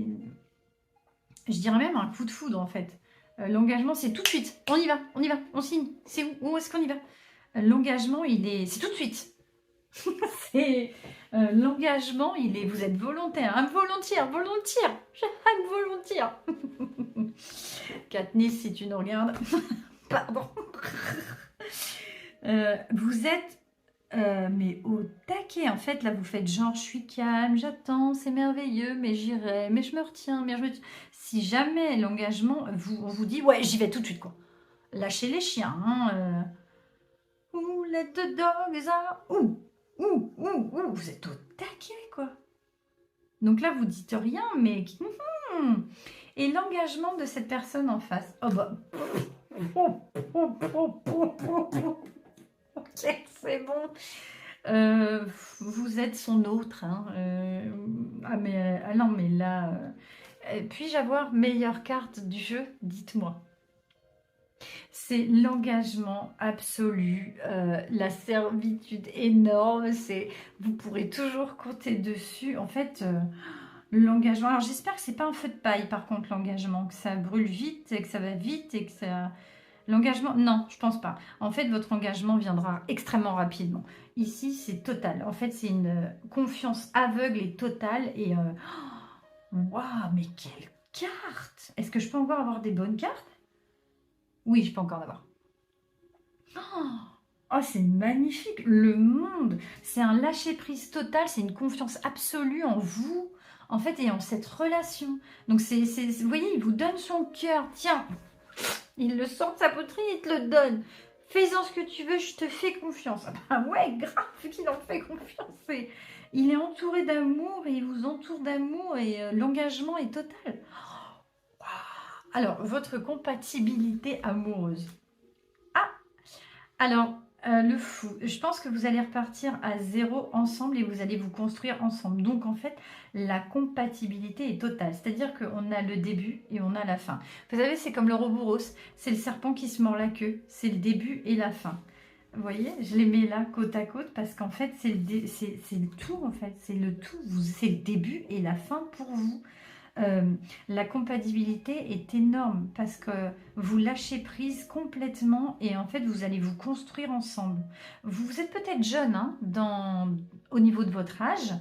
Je dirais même un coup de foudre en fait. L'engagement, c'est tout de suite. On y va, on signe. C'est où est-ce qu'on y va? L'engagement, c'est tout de suite. C'est l'engagement, vous êtes volontaire, hein, volontaire. Katniss, si tu nous regardes, pardon. Vous êtes mais au taquet, en fait, là, vous faites genre, je suis calme, j'attends, c'est merveilleux, mais j'irai, mais je me retiens, Si jamais l'engagement, on vous dit, ouais, j'y vais tout de suite, quoi. Lâchez les chiens, hein. Ouh, let the dogs out. Ouh, vous êtes au taquet, quoi. Donc là, vous dites rien, mais... Et l'engagement de cette personne en face, oh bah... C'est bon. Vous êtes son autre. Hein. Non, mais là... puis-je avoir meilleure carte du jeu? Dites-moi. C'est l'engagement absolu, la servitude énorme. Vous pourrez toujours compter dessus. En fait, l'engagement... Alors, j'espère que c'est pas un feu de paille, par contre, l'engagement. Que ça brûle vite, et que ça va vite, et que ça... L'engagement, non, je pense pas. En fait, votre engagement viendra extrêmement rapidement. Ici, c'est total. En fait, c'est une confiance aveugle et totale. Et waouh, mais quelle carte! Est-ce que je peux encore avoir des bonnes cartes? Oui, je peux encore en avoir. Oh, c'est magnifique. Le monde, c'est un lâcher-prise total. C'est une confiance absolue en vous, en fait, et en cette relation. Donc, vous voyez, il vous donne son cœur. Tiens! Il le sort de sa poterie et te le donne. Fais-en ce que tu veux, je te fais confiance. Ah bah ouais, grave qu'il en fait confiance. Il est entouré d'amour et il vous entoure d'amour et l'engagement est total. Wow. Alors, votre compatibilité amoureuse. Ah, alors, le fou. Je pense que vous allez repartir à zéro ensemble et vous allez vous construire ensemble. Donc, en fait, la compatibilité est totale. C'est-à-dire qu'on a le début et on a la fin. Vous savez, c'est comme le Ouroboros. C'est le serpent qui se mord la queue. C'est le début et la fin. Vous voyez, je les mets là, côte à côte, parce qu'en fait, c'est le tout, en fait. C'est le tout. C'est le début et la fin pour vous. La compatibilité est énorme parce que vous lâchez prise complètement et en fait, vous allez vous construire ensemble. Vous êtes peut-être jeune hein, au niveau de votre âge,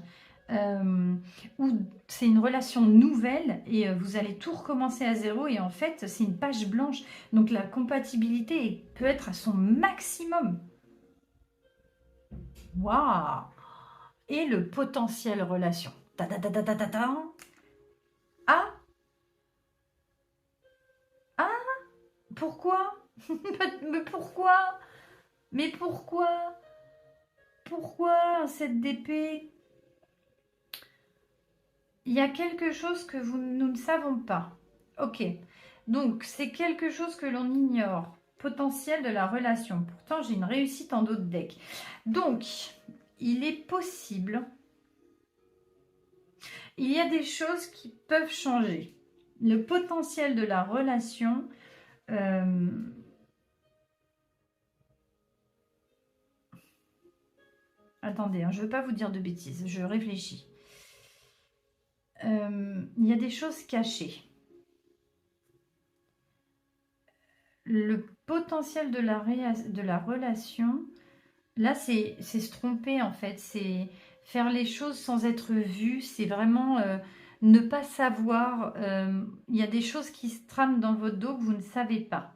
ou c'est une relation nouvelle et vous allez tout recommencer à zéro et en fait, c'est une page blanche. Donc, la compatibilité peut être à son maximum. Waouh! Et le potentiel relation. Ta ta ta ta ta ta ta. Ah! Ah! Pourquoi? Mais pourquoi? Mais pourquoi? Pourquoi cette d'épée? Il y a quelque chose que nous ne savons pas. Ok. Donc, c'est quelque chose que l'on ignore. Potentiel de la relation. Pourtant, j'ai une réussite en d'autres decks. Donc, il est possible. Il y a des choses qui peuvent changer. Le potentiel de la relation. Attendez, hein, je ne veux pas vous dire de bêtises. Je réfléchis. Il y a des choses cachées. Le potentiel de la relation, là, c'est se tromper en fait. C'est faire les choses sans être vu. C'est vraiment ne pas savoir. Il y a des choses qui se trament dans votre dos que vous ne savez pas.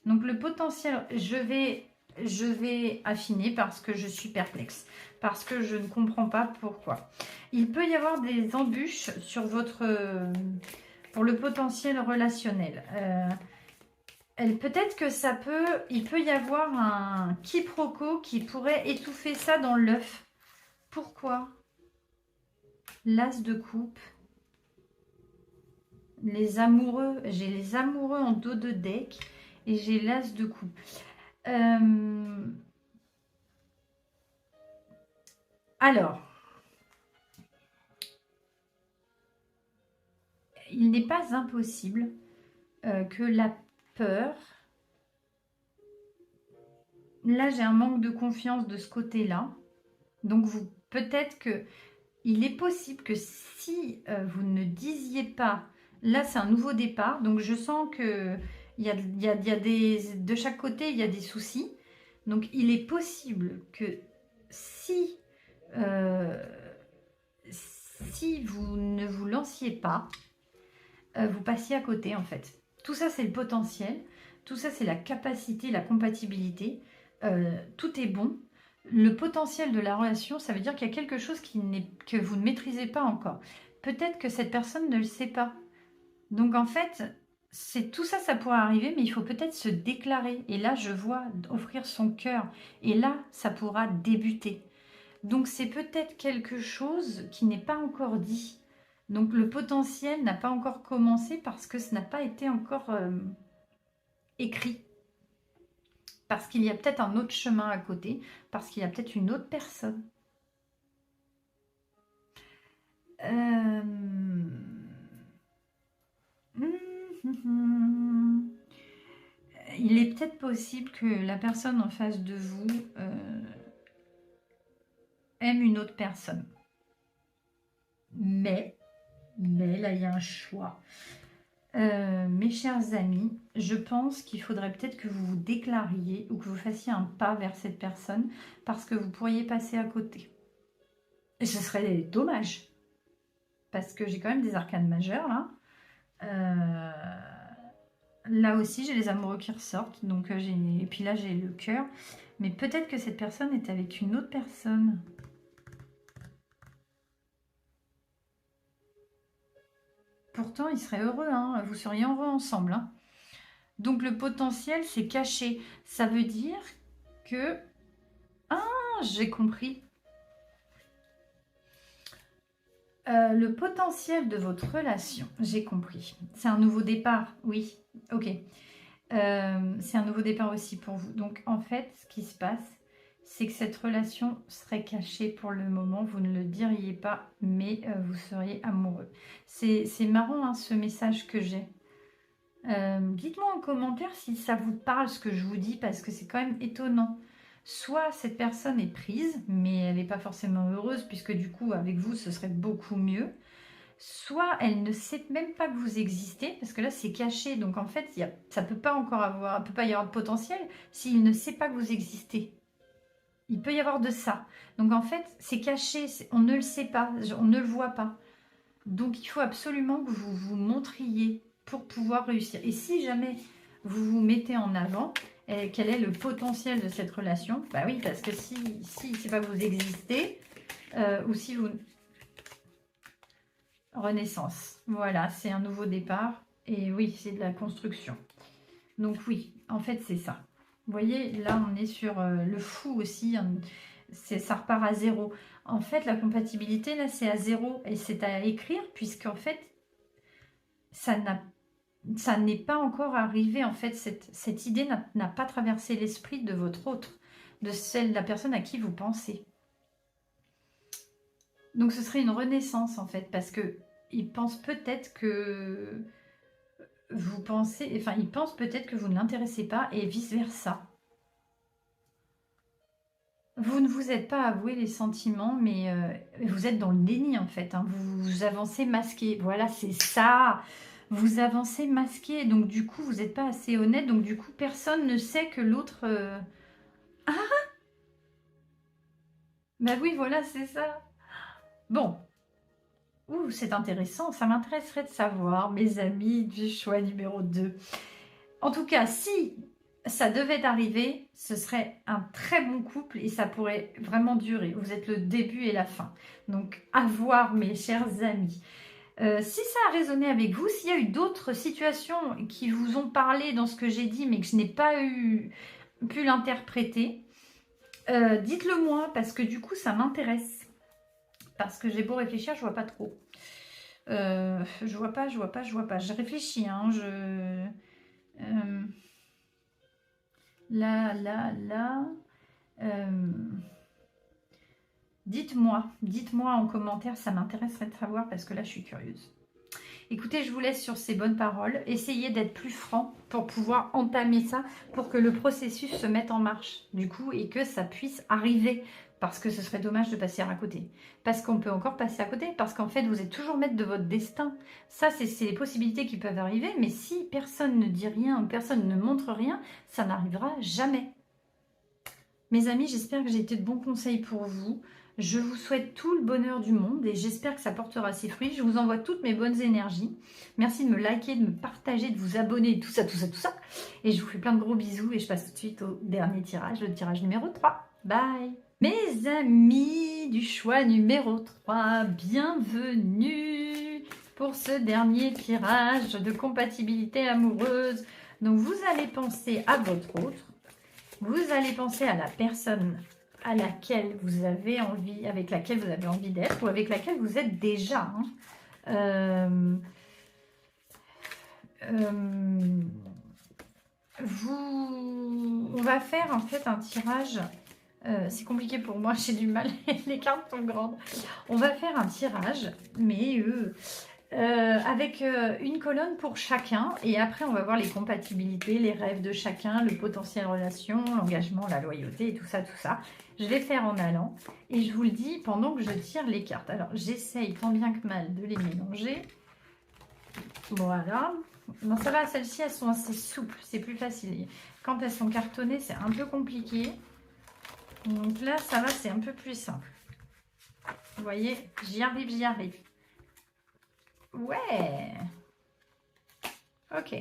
Donc le potentiel, je vais affiner parce que je suis perplexe. Parce que je ne comprends pas pourquoi. Il peut y avoir des embûches sur pour le potentiel relationnel. Peut-être que il peut y avoir un quiproquo qui pourrait étouffer ça dans l'œuf. Pourquoi? L'as de coupe. Les amoureux, j'ai les amoureux en dos de deck et j'ai l'as de coupe. Alors, il n'est pas impossible que la peur... Là, j'ai un manque de confiance de ce côté-là. Donc, peut-être que il est possible que si vous ne disiez pas... Là, c'est un nouveau départ. Donc, je sens que de chaque côté, il y a des soucis. Donc, il est possible que si vous ne vous lanciez pas, vous passiez à côté, en fait. Tout ça, c'est le potentiel. Tout ça, c'est la capacité, la compatibilité. Tout est bon. Le potentiel de la relation, ça veut dire qu'il y a quelque chose que vous ne maîtrisez pas encore. Peut-être que cette personne ne le sait pas. Donc, en fait, tout ça, ça pourrait arriver, mais il faut peut-être se déclarer. Et là, je vois offrir son cœur. Et là, ça pourra débuter. Donc, c'est peut-être quelque chose qui n'est pas encore dit. Donc, le potentiel n'a pas encore commencé parce que ce n'a pas été encore écrit. Parce qu'il y a peut-être un autre chemin à côté. Parce qu'il y a peut-être une autre personne. Il est peut-être possible que la personne en face de vous aime une autre personne. Mais là, il y a un choix. Mes chers amis, je pense qu'il faudrait peut-être que vous vous déclariez ou que vous fassiez un pas vers cette personne parce que vous pourriez passer à côté. Et ce serait dommage parce que j'ai quand même des arcanes majeures là. Là aussi, j'ai les amoureux qui ressortent. Donc, et puis là, j'ai le cœur. Mais peut-être que cette personne est avec une autre personne. Pourtant, ils seraient heureux. Hein. Vous seriez heureux ensemble. Hein. Donc, le potentiel, c'est caché. Ça veut dire que... Ah, j'ai compris. Le potentiel de votre relation, j'ai compris. C'est un nouveau départ, oui. Ok. C'est un nouveau départ aussi pour vous. Donc, en fait, ce qui se passe, c'est que cette relation serait cachée pour le moment. Vous ne le diriez pas, mais vous seriez amoureux. C'est marrant, hein, ce message que j'ai. Dites-moi en commentaire si ça vous parle, ce que je vous dis, parce que c'est quand même étonnant. soit cette personne est prise, mais elle n'est pas forcément heureuse, puisque du coup, avec vous, ce serait beaucoup mieux. Soit elle ne sait même pas que vous existez, parce que là, c'est caché. Donc, en fait, ça peut pas encore avoir, peut pas y avoir de potentiel s'il ne sait pas que vous existez. Il peut y avoir de ça. Donc, en fait, c'est caché. On ne le sait pas. On ne le voit pas. Donc, il faut absolument que vous vous montriez pour pouvoir réussir. Et si jamais vous vous mettez en avant, quel est le potentiel de cette relation? Bah oui, parce que si c'est pas que vous existez, ou si vous... Renaissance. Voilà, c'est un nouveau départ. Et oui, c'est de la construction. Donc oui, en fait, c'est ça. Vous voyez, là, on est sur le fou aussi. Hein, ça repart à zéro. En fait, la compatibilité, là, c'est à zéro. Et c'est à écrire, puisqu'en fait, ça n'est pas encore arrivé. En fait, cette idée n'a pas traversé l'esprit de votre autre, de celle de la personne à qui vous pensez. Donc, ce serait une renaissance, en fait, parce que il pense peut-être que vous pensez, enfin, il pense peut-être que vous ne l'intéressez pas et vice-versa. Vous ne vous êtes pas avoué les sentiments, mais vous êtes dans le déni, en fait. Hein. Vous avancez masqué. Voilà, c'est ça. Vous avancez masqué. Donc, du coup, vous n'êtes pas assez honnête. Donc, du coup, personne ne sait que l'autre... Ah, bah oui, voilà, c'est ça. Bon. Ouh, c'est intéressant. Ça m'intéresserait de savoir, mes amis du choix numéro 2. En tout cas, si ça devait arriver, ce serait un très bon couple et ça pourrait vraiment durer. Vous êtes le début et la fin. Donc, à voir, mes chers amis. Si ça a résonné avec vous, s'il y a eu d'autres situations qui vous ont parlé dans ce que j'ai dit, mais que je n'ai pas pu l'interpréter, dites-le moi, parce que du coup, ça m'intéresse. Parce que j'ai beau réfléchir, je vois pas trop. Je vois pas. Je réfléchis, hein, là. Dites-moi en commentaire, ça m'intéresserait de savoir parce que là, je suis curieuse. Écoutez, je vous laisse sur ces bonnes paroles. Essayez d'être plus franc pour pouvoir entamer ça, pour que le processus se mette en marche, du coup, et que ça puisse arriver. Parce que ce serait dommage de passer à côté. Parce qu'on peut encore passer à côté. Parce qu'en fait, vous êtes toujours maître de votre destin. Ça, c'est les possibilités qui peuvent arriver. Mais si personne ne dit rien, personne ne montre rien, ça n'arrivera jamais. Mes amis, j'espère que j'ai été de bons conseils pour vous. Je vous souhaite tout le bonheur du monde et j'espère que ça portera ses fruits. Je vous envoie toutes mes bonnes énergies. Merci de me liker, de me partager, de vous abonner, tout ça. Et je vous fais plein de gros bisous et je passe tout de suite au dernier tirage, le tirage numéro 3. Bye! Mes amis du choix numéro 3, bienvenue pour ce dernier tirage de compatibilité amoureuse. Donc vous allez penser à votre autre. Vous allez penser à la personne à laquelle vous avez envie, avec laquelle vous avez envie d'être ou avec laquelle vous êtes déjà. Hein. On va faire en fait un tirage. C'est compliqué pour moi, j'ai du mal, les cartes sont grandes. On va faire un tirage, mais avec une colonne pour chacun. Et après, on va voir les compatibilités, les rêves de chacun, le potentiel relation, l'engagement, la loyauté et tout ça, tout ça. Je vais faire en allant. Et je vous le dis pendant que je tire les cartes. Alors, j'essaye tant bien que mal de les mélanger. Voilà. Non, ça va, celles-ci, elles sont assez souples. C'est plus facile. Quand elles sont cartonnées, c'est un peu compliqué. Donc là, ça va, c'est un peu plus simple. Vous voyez, j'y arrive. Ouais. Ok.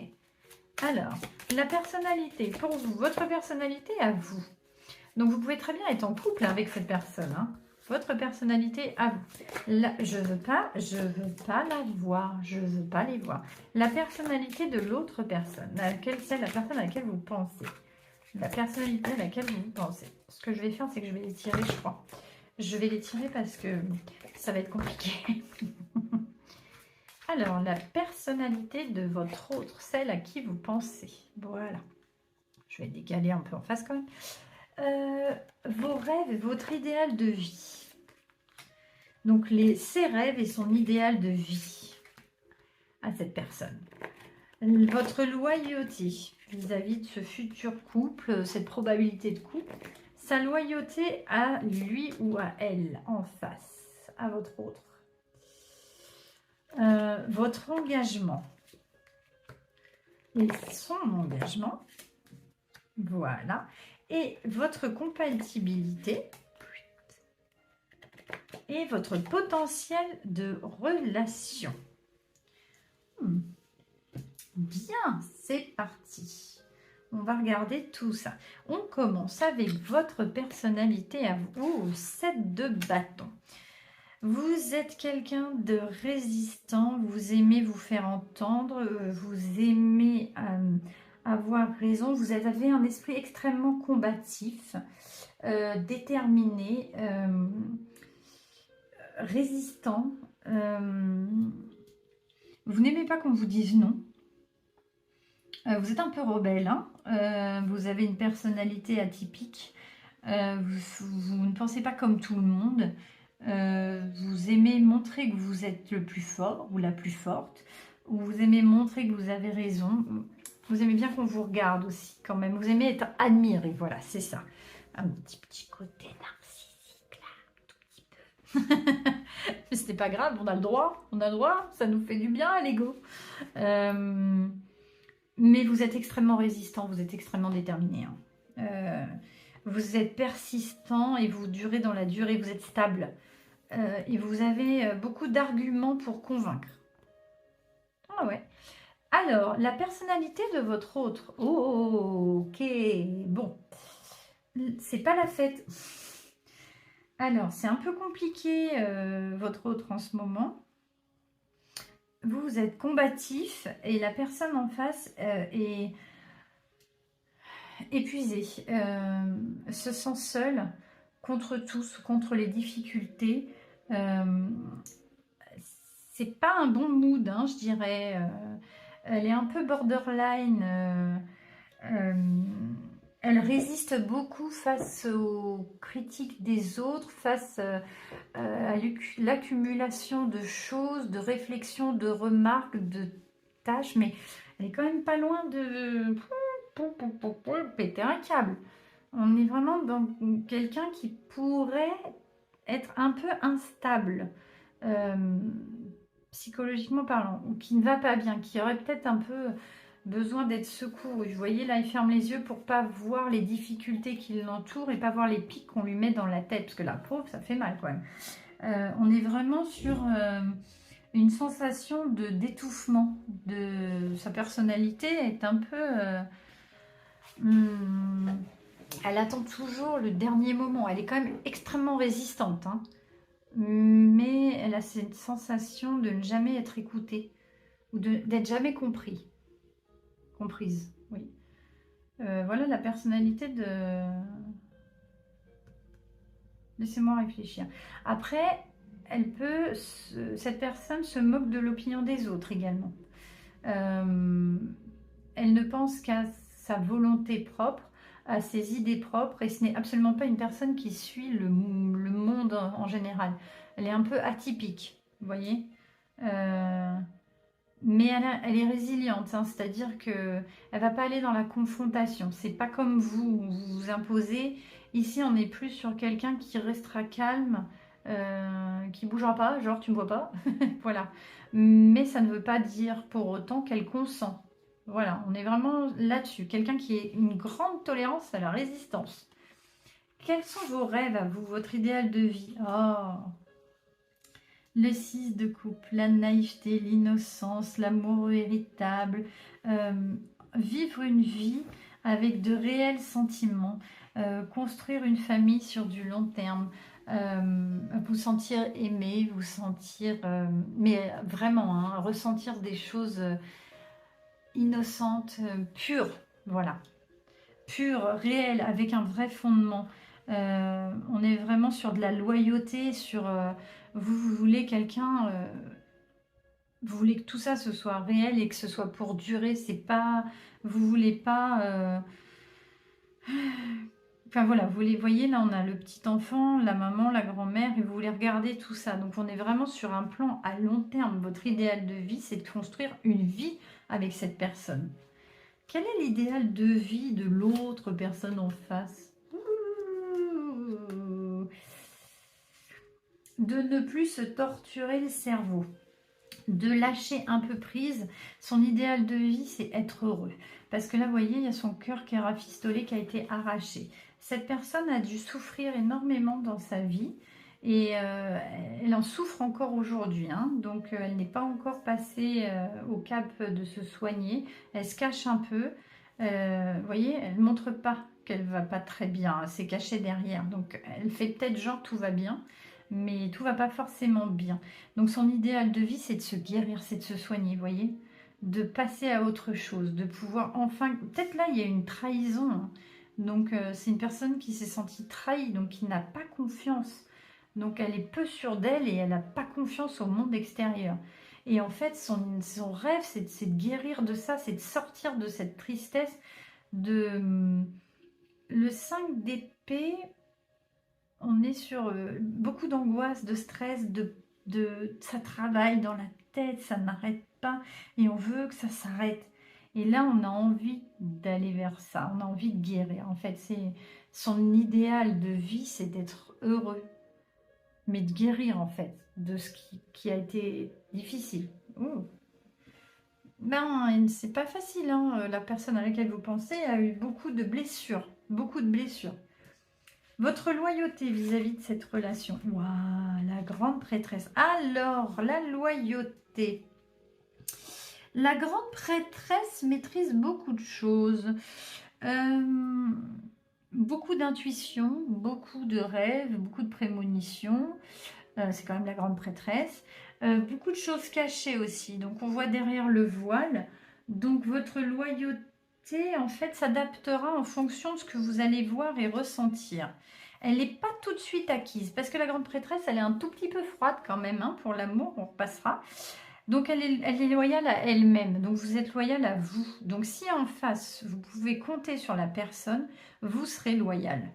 Alors, la personnalité, pour vous, votre personnalité à vous. Donc, vous pouvez très bien être en couple avec cette personne. Hein. Votre personnalité à vous. Là, je veux pas la voir. Je veux pas les voir. La personnalité de l'autre personne. C'est la personne à laquelle vous pensez. La personnalité à laquelle vous pensez. Ce que je vais faire, c'est que je vais les tirer, je crois. Je vais les tirer parce que ça va être compliqué. Alors, la personnalité de votre autre, celle à qui vous pensez. Voilà. Je vais décaler un peu en face quand même. Vos rêves et votre idéal de vie. Donc, ses rêves et son idéal de vie à cette personne. Votre loyauté vis-à-vis de ce futur couple, cette probabilité de couple, sa loyauté à lui ou à elle en face, à votre autre. Votre engagement et son engagement, voilà, et votre compatibilité et votre potentiel de relation. Bien, c'est parti. On va regarder tout ça. On commence avec votre personnalité à vous, 7 de bâton. Vous êtes quelqu'un de résistant, vous aimez vous faire entendre, vous aimez avoir raison, vous avez un esprit extrêmement combatif, déterminé, résistant. Vous n'aimez pas qu'on vous dise non. Vous êtes un peu rebelle, hein, vous avez une personnalité atypique, vous ne pensez pas comme tout le monde. Vous aimez montrer que vous êtes le plus fort ou la plus forte, ou vous aimez montrer que vous avez raison. Vous aimez bien qu'on vous regarde aussi quand même, vous aimez être admiré, voilà, c'est ça. Un petit côté narcissique là, un tout petit peu. Mais ce n'est pas grave, on a le droit, ça nous fait du bien à l'ego. Mais vous êtes extrêmement résistant, vous êtes extrêmement déterminé. Hein. Vous êtes persistant et vous durez dans la durée, vous êtes stable. Et vous avez beaucoup d'arguments pour convaincre. Ah ouais. Alors, la personnalité de votre autre. Oh, ok, bon. C'est pas la fête. Alors, c'est un peu compliqué, votre autre en ce moment. Vous êtes combatif et la personne en face est épuisée, se sent seule contre tous, contre les difficultés. C'est pas un bon mood, hein, je dirais. Elle est un peu borderline. Elle résiste beaucoup face aux critiques des autres, face à l'accumulation de choses, de réflexions, de remarques, de tâches, mais elle est quand même pas loin de péter un câble. On est vraiment dans quelqu'un qui pourrait être un peu instable, psychologiquement parlant, ou qui ne va pas bien, qui aurait peut-être un peu besoin d'être secouru. Vous voyez, là, il ferme les yeux pour pas voir les difficultés qui l'entourent et pas voir les pics qu'on lui met dans la tête, parce que la pauvre, ça fait mal quand même. On est vraiment sur une sensation de d'étouffement de sa personnalité, est un peu... elle attend toujours le dernier moment. Elle est quand même extrêmement résistante, hein. Mais elle a cette sensation de ne jamais être écoutée ou d'être jamais comprise, oui. Voilà la personnalité de... Laissez-moi réfléchir. Après, cette personne se moque de l'opinion des autres également. Elle ne pense qu'à sa volonté propre, à ses idées propres, et ce n'est absolument pas une personne qui suit le monde en général. Elle est un peu atypique, vous voyez. Mais elle est résiliente, hein, c'est-à-dire qu'elle ne va pas aller dans la confrontation. C'est pas comme vous imposez. Ici, on est plus sur quelqu'un qui restera calme, qui ne bougera pas, genre tu me vois pas. Voilà. Mais ça ne veut pas dire pour autant qu'elle consent. Voilà, on est vraiment là-dessus. Quelqu'un qui a une grande tolérance à la résistance. Quels sont vos rêves à vous, votre idéal de vie? Oh, le 6 de coupe, la naïveté, l'innocence, l'amour véritable. Vivre une vie avec de réels sentiments. Construire une famille sur du long terme. Vous sentir aimé, vous sentir... mais vraiment, hein, ressentir des choses... innocente, pure, voilà, pure, réelle, avec un vrai fondement. On est vraiment sur de la loyauté, sur vous voulez quelqu'un, vous voulez que tout ça ce soit réel et que ce soit pour durer. C'est pas, vous voulez pas. Enfin voilà, vous les voyez, là on a le petit enfant, la maman, la grand-mère, et vous voulez regarder tout ça. Donc on est vraiment sur un plan à long terme. Votre idéal de vie, c'est de construire une vie avec cette personne. Quel est l'idéal de vie de l'autre personne en face? de ne plus se torturer le cerveau, de lâcher un peu prise. Son idéal de vie, c'est être heureux. Parce que là, vous voyez, il y a son cœur qui est rafistolé, qui a été arraché. Cette personne a dû souffrir énormément dans sa vie et elle en souffre encore aujourd'hui. Hein. Donc, elle n'est pas encore passée au cap de se soigner. Elle se cache un peu. Vous voyez, elle ne montre pas qu'elle va pas très bien. C'est caché derrière. Donc, elle fait peut-être genre tout va bien, mais tout va pas forcément bien. Donc, son idéal de vie, c'est de se guérir, c'est de se soigner, vous voyez, de passer à autre chose, de pouvoir enfin... Peut-être là, il y a une trahison. Hein. Donc, c'est une personne qui s'est sentie trahie, donc qui n'a pas confiance. Donc, elle est peu sûre d'elle et elle n'a pas confiance au monde extérieur. Et en fait, son rêve, c'est de guérir de ça, c'est de sortir de cette tristesse, de... Le 5 d'épée, on est sur beaucoup d'angoisse, de stress, ça travaille dans la tête, ça n'arrête pas et on veut que ça s'arrête. Et là, on a envie d'aller vers ça, on a envie de guérir. En fait, c'est son idéal de vie, c'est d'être heureux, mais de guérir en fait de ce qui a été difficile. Ouh. Ben, c'est pas facile, hein. La personne à laquelle vous pensez a eu beaucoup de blessures, beaucoup de blessures. Votre loyauté vis-à-vis de cette relation. Waouh, la grande prêtresse. Alors, la loyauté. La grande prêtresse maîtrise beaucoup de choses. Beaucoup d'intuition, beaucoup de rêves, beaucoup de prémonitions. C'est quand même la grande prêtresse. Beaucoup de choses cachées aussi. Donc, on voit derrière le voile. Donc, votre loyauté, en fait, s'adaptera en fonction de ce que vous allez voir et ressentir. Elle n'est pas tout de suite acquise, parce que la grande prêtresse, elle est un tout petit peu froide quand même, hein, pour l'amour, on repassera. Donc, elle est loyale à elle-même, donc vous êtes loyal à vous. Donc, si en face, vous pouvez compter sur la personne, vous serez loyal.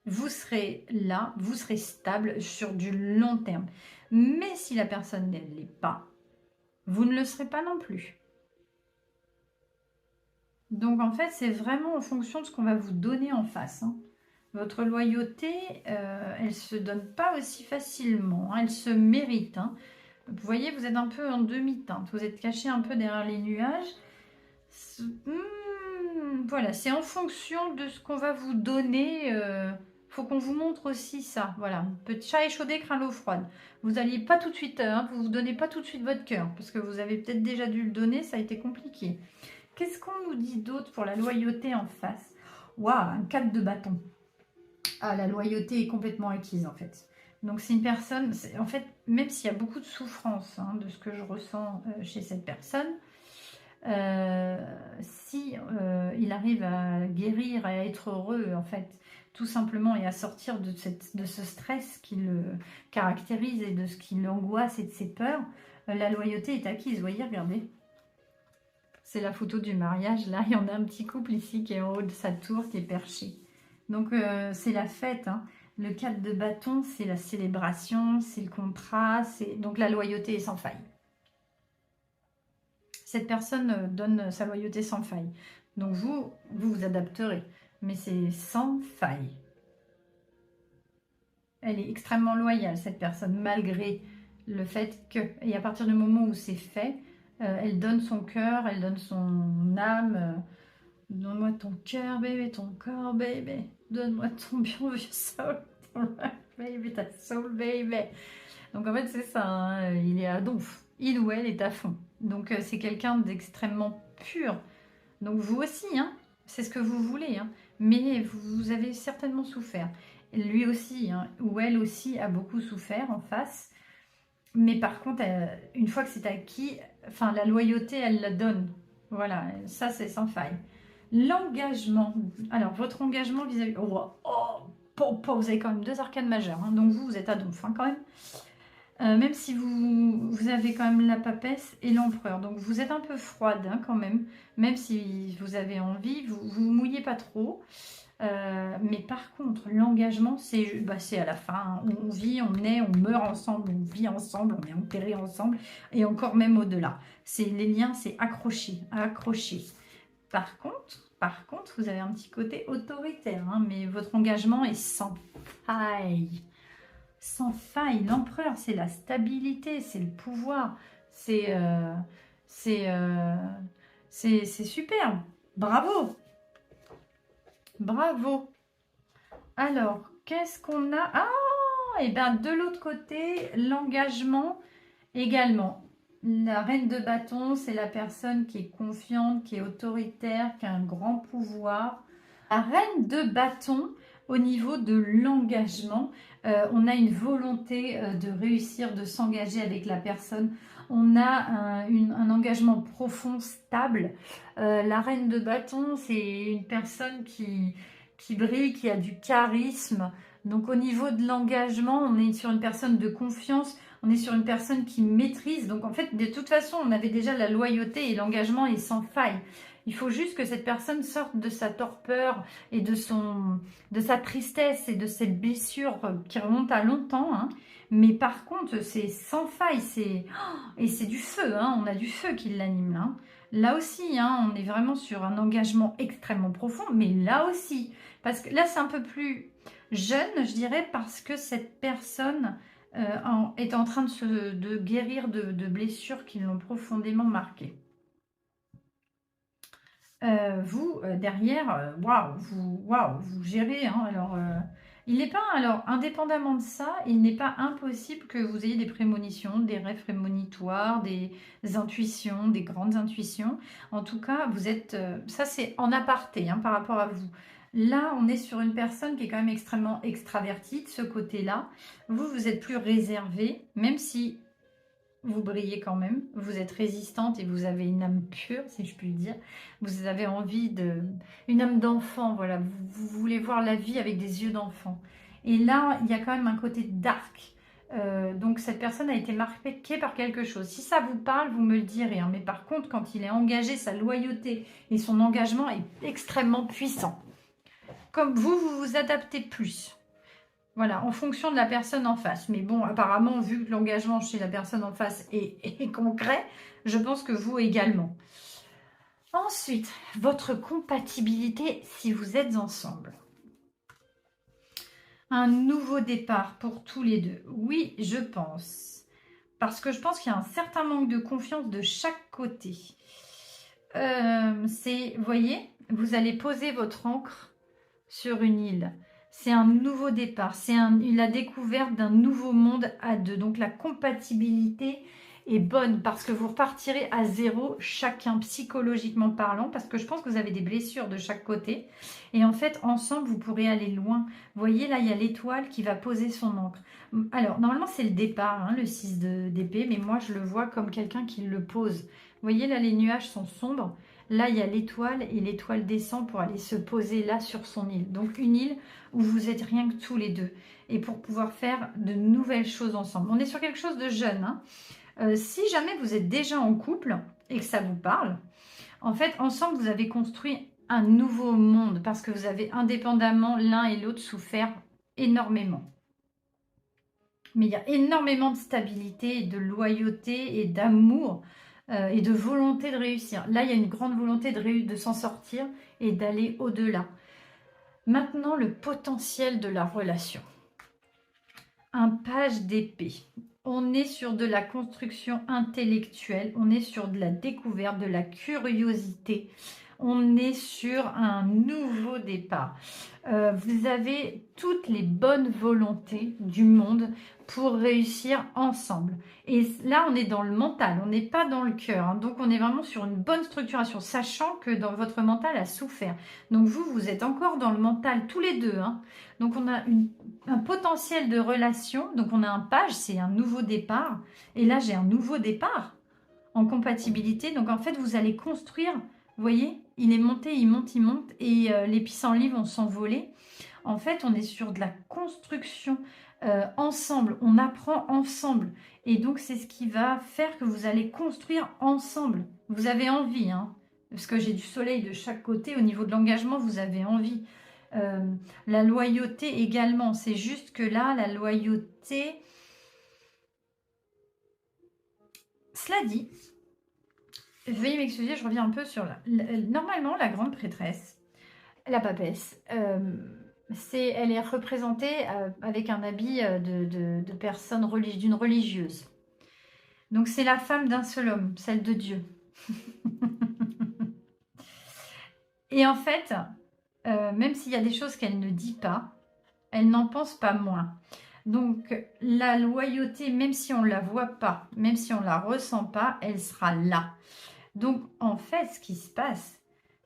Vous serez là, vous serez stable sur du long terme. Mais si la personne ne l'est pas, vous ne le serez pas non plus. Donc, en fait, c'est vraiment en fonction de ce qu'on va vous donner en face, hein. Votre loyauté, elle ne se donne pas aussi facilement, hein, elle se mérite. Hein. Vous voyez, vous êtes un peu en demi-teinte, vous êtes caché un peu derrière les nuages. Voilà, c'est en fonction de ce qu'on va vous donner. Faut qu'on vous montre aussi ça. Voilà, petit chat échaudé craint l'eau froide. Vous n'alliez pas tout de suite, hein, vous donnez pas tout de suite votre cœur, parce que vous avez peut-être déjà dû le donner, ça a été compliqué. Qu'est-ce qu'on nous dit d'autre pour la loyauté en face? Waouh, un 4 de bâton. Ah, la loyauté est complètement acquise en fait. Donc c'est une personne, en fait, même s'il y a beaucoup de souffrance, hein, de ce que je ressens chez cette personne, si il arrive à guérir, à être heureux en fait, tout simplement, et à sortir de ce stress qui le caractérise et de ce qui l'angoisse et de ses peurs, la loyauté est acquise. Vous voyez, regardez. C'est la photo du mariage, là, il y en a un petit couple ici qui est en haut de sa tour, qui est perché. Donc, c'est la fête, hein. Le 4 de bâton, c'est la célébration, c'est le contrat, donc la loyauté est sans faille. Cette personne donne sa loyauté sans faille. Donc, vous adapterez, mais c'est sans faille. Elle est extrêmement loyale, cette personne, malgré le fait que... Et à partir du moment où c'est fait, elle donne son cœur, elle donne son âme. Donne-moi ton cœur, bébé, ton corps, bébé. Donne-moi ton bien vieux soul, baby, ta soul, baby. Donc en fait, c'est ça, hein, il est à donf. Il ou elle est à fond. Donc c'est quelqu'un d'extrêmement pur. Donc vous aussi, hein, c'est ce que vous voulez. Hein, mais vous avez certainement souffert. Lui aussi, hein, ou elle aussi, a beaucoup souffert en face. Mais par contre, une fois que c'est acquis, enfin, la loyauté, elle la donne. Voilà, ça, c'est sans faille. L'engagement. Alors, votre engagement vis-à-vis... vous avez quand même 2 arcanes majeures. Hein, donc, vous êtes à donf, hein, quand même. Même si vous avez quand même la papesse et l'empereur. Donc, vous êtes un peu froide, hein, quand même. Même si vous avez envie, vous mouillez pas trop. Mais par contre, l'engagement, c'est à la fin. Hein. On vit, on est, on meurt ensemble, on vit ensemble, on est enterré ensemble. Et encore même au-delà. Les liens, c'est accroché, accroché. Par contre, vous avez un petit côté autoritaire, hein, mais votre engagement est sans faille. sans faille. L'empereur, c'est la stabilité, c'est le pouvoir, c'est c'est superbe. Bravo, bravo. Alors, qu'est-ce qu'on a? Ah, et bien de l'autre côté, l'engagement également. La reine de bâton, c'est la personne qui est confiante, qui est autoritaire, qui a un grand pouvoir. La reine de bâton, au niveau de l'engagement, on a une volonté de réussir, de s'engager avec la personne. On a un engagement profond, stable. La reine de bâton, c'est une personne qui brille, qui a du charisme. Donc au niveau de l'engagement, on est sur une personne de confiance, on est sur une personne qui maîtrise. Donc en fait, de toute façon, on avait déjà la loyauté et l'engagement est sans faille. Il faut juste que cette personne sorte de sa torpeur et de sa tristesse et de cette blessure qui remonte à longtemps. Hein. Mais par contre, c'est sans faille. Et c'est du feu. Hein. On a du feu qui l'anime là. Là aussi, hein, on est vraiment sur un engagement extrêmement profond. Mais là aussi, parce que là, c'est un peu plus jeune, je dirais, parce que cette personne est en train de guérir de blessures qui l'ont profondément marquée. Vous, derrière, vous gérez. Hein, alors, il n'est pas, alors, indépendamment de ça, il n'est pas impossible que vous ayez des prémonitions, des rêves prémonitoires, des intuitions, des grandes intuitions. En tout cas, vous êtes, ça c'est en aparté hein, par rapport à vous. Là, on est sur une personne qui est quand même extrêmement extravertie de ce côté-là. Vous, vous êtes plus réservé, même si vous brillez quand même, vous êtes résistante et vous avez une âme pure, si je puis dire. Vous avez envie de... une âme d'enfant, voilà. Vous voulez voir la vie avec des yeux d'enfant. Et là, il y a quand même un côté dark. Donc cette personne a été marquée par quelque chose. Si ça vous parle, vous me le direz. Hein. Mais par contre, quand il est engagé, sa loyauté et son engagement est extrêmement puissant. Comme vous vous adaptez plus. Voilà, en fonction de la personne en face. Mais bon, apparemment, vu que l'engagement chez la personne en face est concret, je pense que vous également. Ensuite, votre compatibilité si vous êtes ensemble. Un nouveau départ pour tous les deux. Oui, je pense. Parce que je pense qu'il y a un certain manque de confiance de chaque côté. Vous voyez, vous allez poser votre ancre sur une île. C'est un nouveau départ, c'est la découverte d'un nouveau monde à deux. Donc la compatibilité est bonne parce que vous repartirez à zéro chacun psychologiquement parlant parce que je pense que vous avez des blessures de chaque côté. Et en fait, ensemble, vous pourrez aller loin. Vous voyez, là, il y a l'étoile qui va poser son encre. Alors, normalement, c'est le départ, hein, le 6 d'épée, mais moi, je le vois comme quelqu'un qui le pose. Vous voyez, là, les nuages sont sombres. Là, il y a l'étoile et l'étoile descend pour aller se poser là sur son île. Donc, une île où vous êtes rien que tous les deux et pour pouvoir faire de nouvelles choses ensemble. On est sur quelque chose de jeune. Hein. Si jamais vous êtes déjà en couple et que ça vous parle, en fait, ensemble, vous avez construit un nouveau monde parce que vous avez indépendamment l'un et l'autre souffert énormément. Mais il y a énormément de stabilité, de loyauté et d'amour et de volonté de réussir. Là, il y a une grande volonté de s'en sortir et d'aller au-delà. Maintenant, le potentiel de la relation. Un page d'épée. On est sur de la construction intellectuelle, on est sur de la découverte, de la curiosité. On est sur un nouveau départ. Vous avez toutes les bonnes volontés du monde pour réussir ensemble. Et là, on est dans le mental, on n'est pas dans le cœur. Hein. Donc, on est vraiment sur une bonne structuration, sachant que dans votre mental a souffert. Donc, vous êtes encore dans le mental, tous les deux. Hein. Donc, on a un potentiel de relation. Donc, on a un page, c'est un nouveau départ. Et là, j'ai un nouveau départ en compatibilité. Donc, en fait, vous allez construire... Vous voyez, il est monté, il monte, et les pissenlits vont s'envoler. En fait, on est sur de la construction ensemble, on apprend ensemble. Et donc, c'est ce qui va faire que vous allez construire ensemble. Vous avez envie, hein, parce que j'ai du soleil de chaque côté. Au niveau de l'engagement, vous avez envie. La loyauté également, c'est juste que là, la loyauté... Cela dit... Veuillez m'excuser, je reviens un peu sur normalement, la grande prêtresse, la papesse, elle est représentée avec un habit de personne d'une religieuse. Donc c'est la femme d'un seul homme, celle de Dieu. Et en fait, même s'il y a des choses qu'elle ne dit pas, elle n'en pense pas moins. Donc la loyauté, même si on ne la voit pas, même si on ne la ressent pas, elle sera là. Donc en fait, ce qui se passe,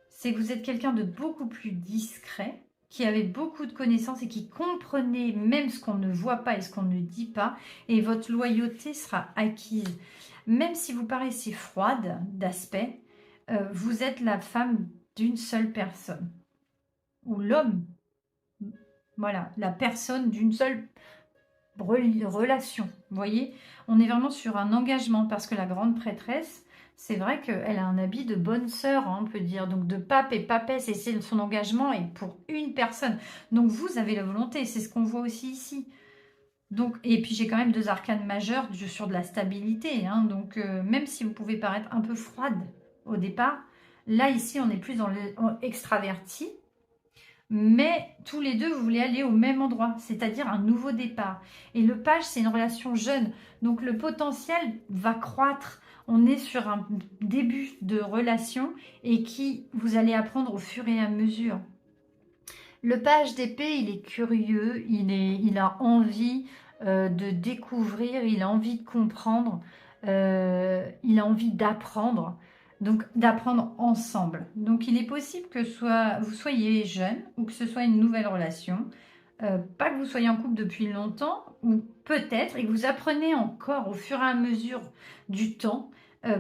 c'est que vous êtes quelqu'un de beaucoup plus discret, qui avait beaucoup de connaissances et qui comprenait même ce qu'on ne voit pas et ce qu'on ne dit pas, et votre loyauté sera acquise. Même si vous paraissez froide d'aspect, vous êtes la femme d'une seule personne, ou l'homme, voilà, la personne d'une seule relation. Vous voyez, on est vraiment sur un engagement, parce que la grande prêtresse, c'est vrai qu'elle a un habit de bonne sœur, hein, on peut dire, donc de pape et papesse, et c'est son engagement est pour une personne. Donc vous avez la volonté, c'est ce qu'on voit aussi ici. Donc, et puis j'ai quand même 2 arcanes majeures sur de la stabilité, hein, donc même si vous pouvez paraître un peu froide au départ, là ici on est plus dans l'extraverti, mais tous les deux, vous voulez aller au même endroit, c'est-à-dire un nouveau départ. Et le page, c'est une relation jeune, donc le potentiel va croître. On est sur un début de relation et qui vous allez apprendre au fur et à mesure. Le page d'épée, il est curieux, il a envie de découvrir, il a envie de comprendre, il a envie d'apprendre. Donc d'apprendre ensemble. Donc il est possible que vous soyez jeune ou que ce soit une nouvelle relation. Pas que vous soyez en couple depuis longtemps, ou peut-être, et que vous apprenez encore au fur et à mesure du temps,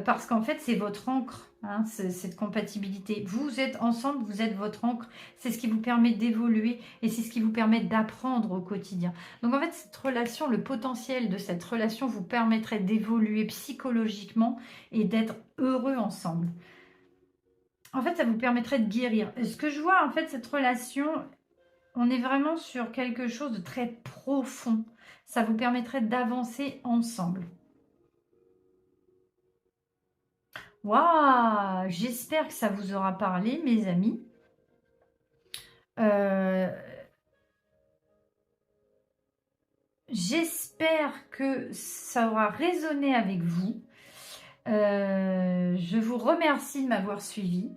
parce qu'en fait c'est votre ancre, hein, cette compatibilité. Vous êtes ensemble, vous êtes votre ancre, c'est ce qui vous permet d'évoluer et c'est ce qui vous permet d'apprendre au quotidien. Donc en fait cette relation, le potentiel de cette relation vous permettrait d'évoluer psychologiquement et d'être heureux ensemble. En fait, ça vous permettrait de guérir. Ce que je vois, en fait, cette relation, on est vraiment sur quelque chose de très profond. Ça vous permettrait d'avancer ensemble. Waouh! J'espère que ça vous aura parlé, mes amis. J'espère que ça aura résonné avec vous. Je vous remercie de m'avoir suivi.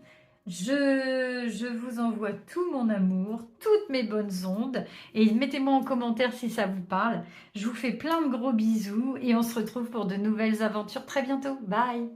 Je vous envoie tout mon amour, toutes mes bonnes ondes. Et mettez-moi en commentaire si ça vous parle. Je vous fais plein de gros bisous et on se retrouve pour de nouvelles aventures très bientôt. Bye!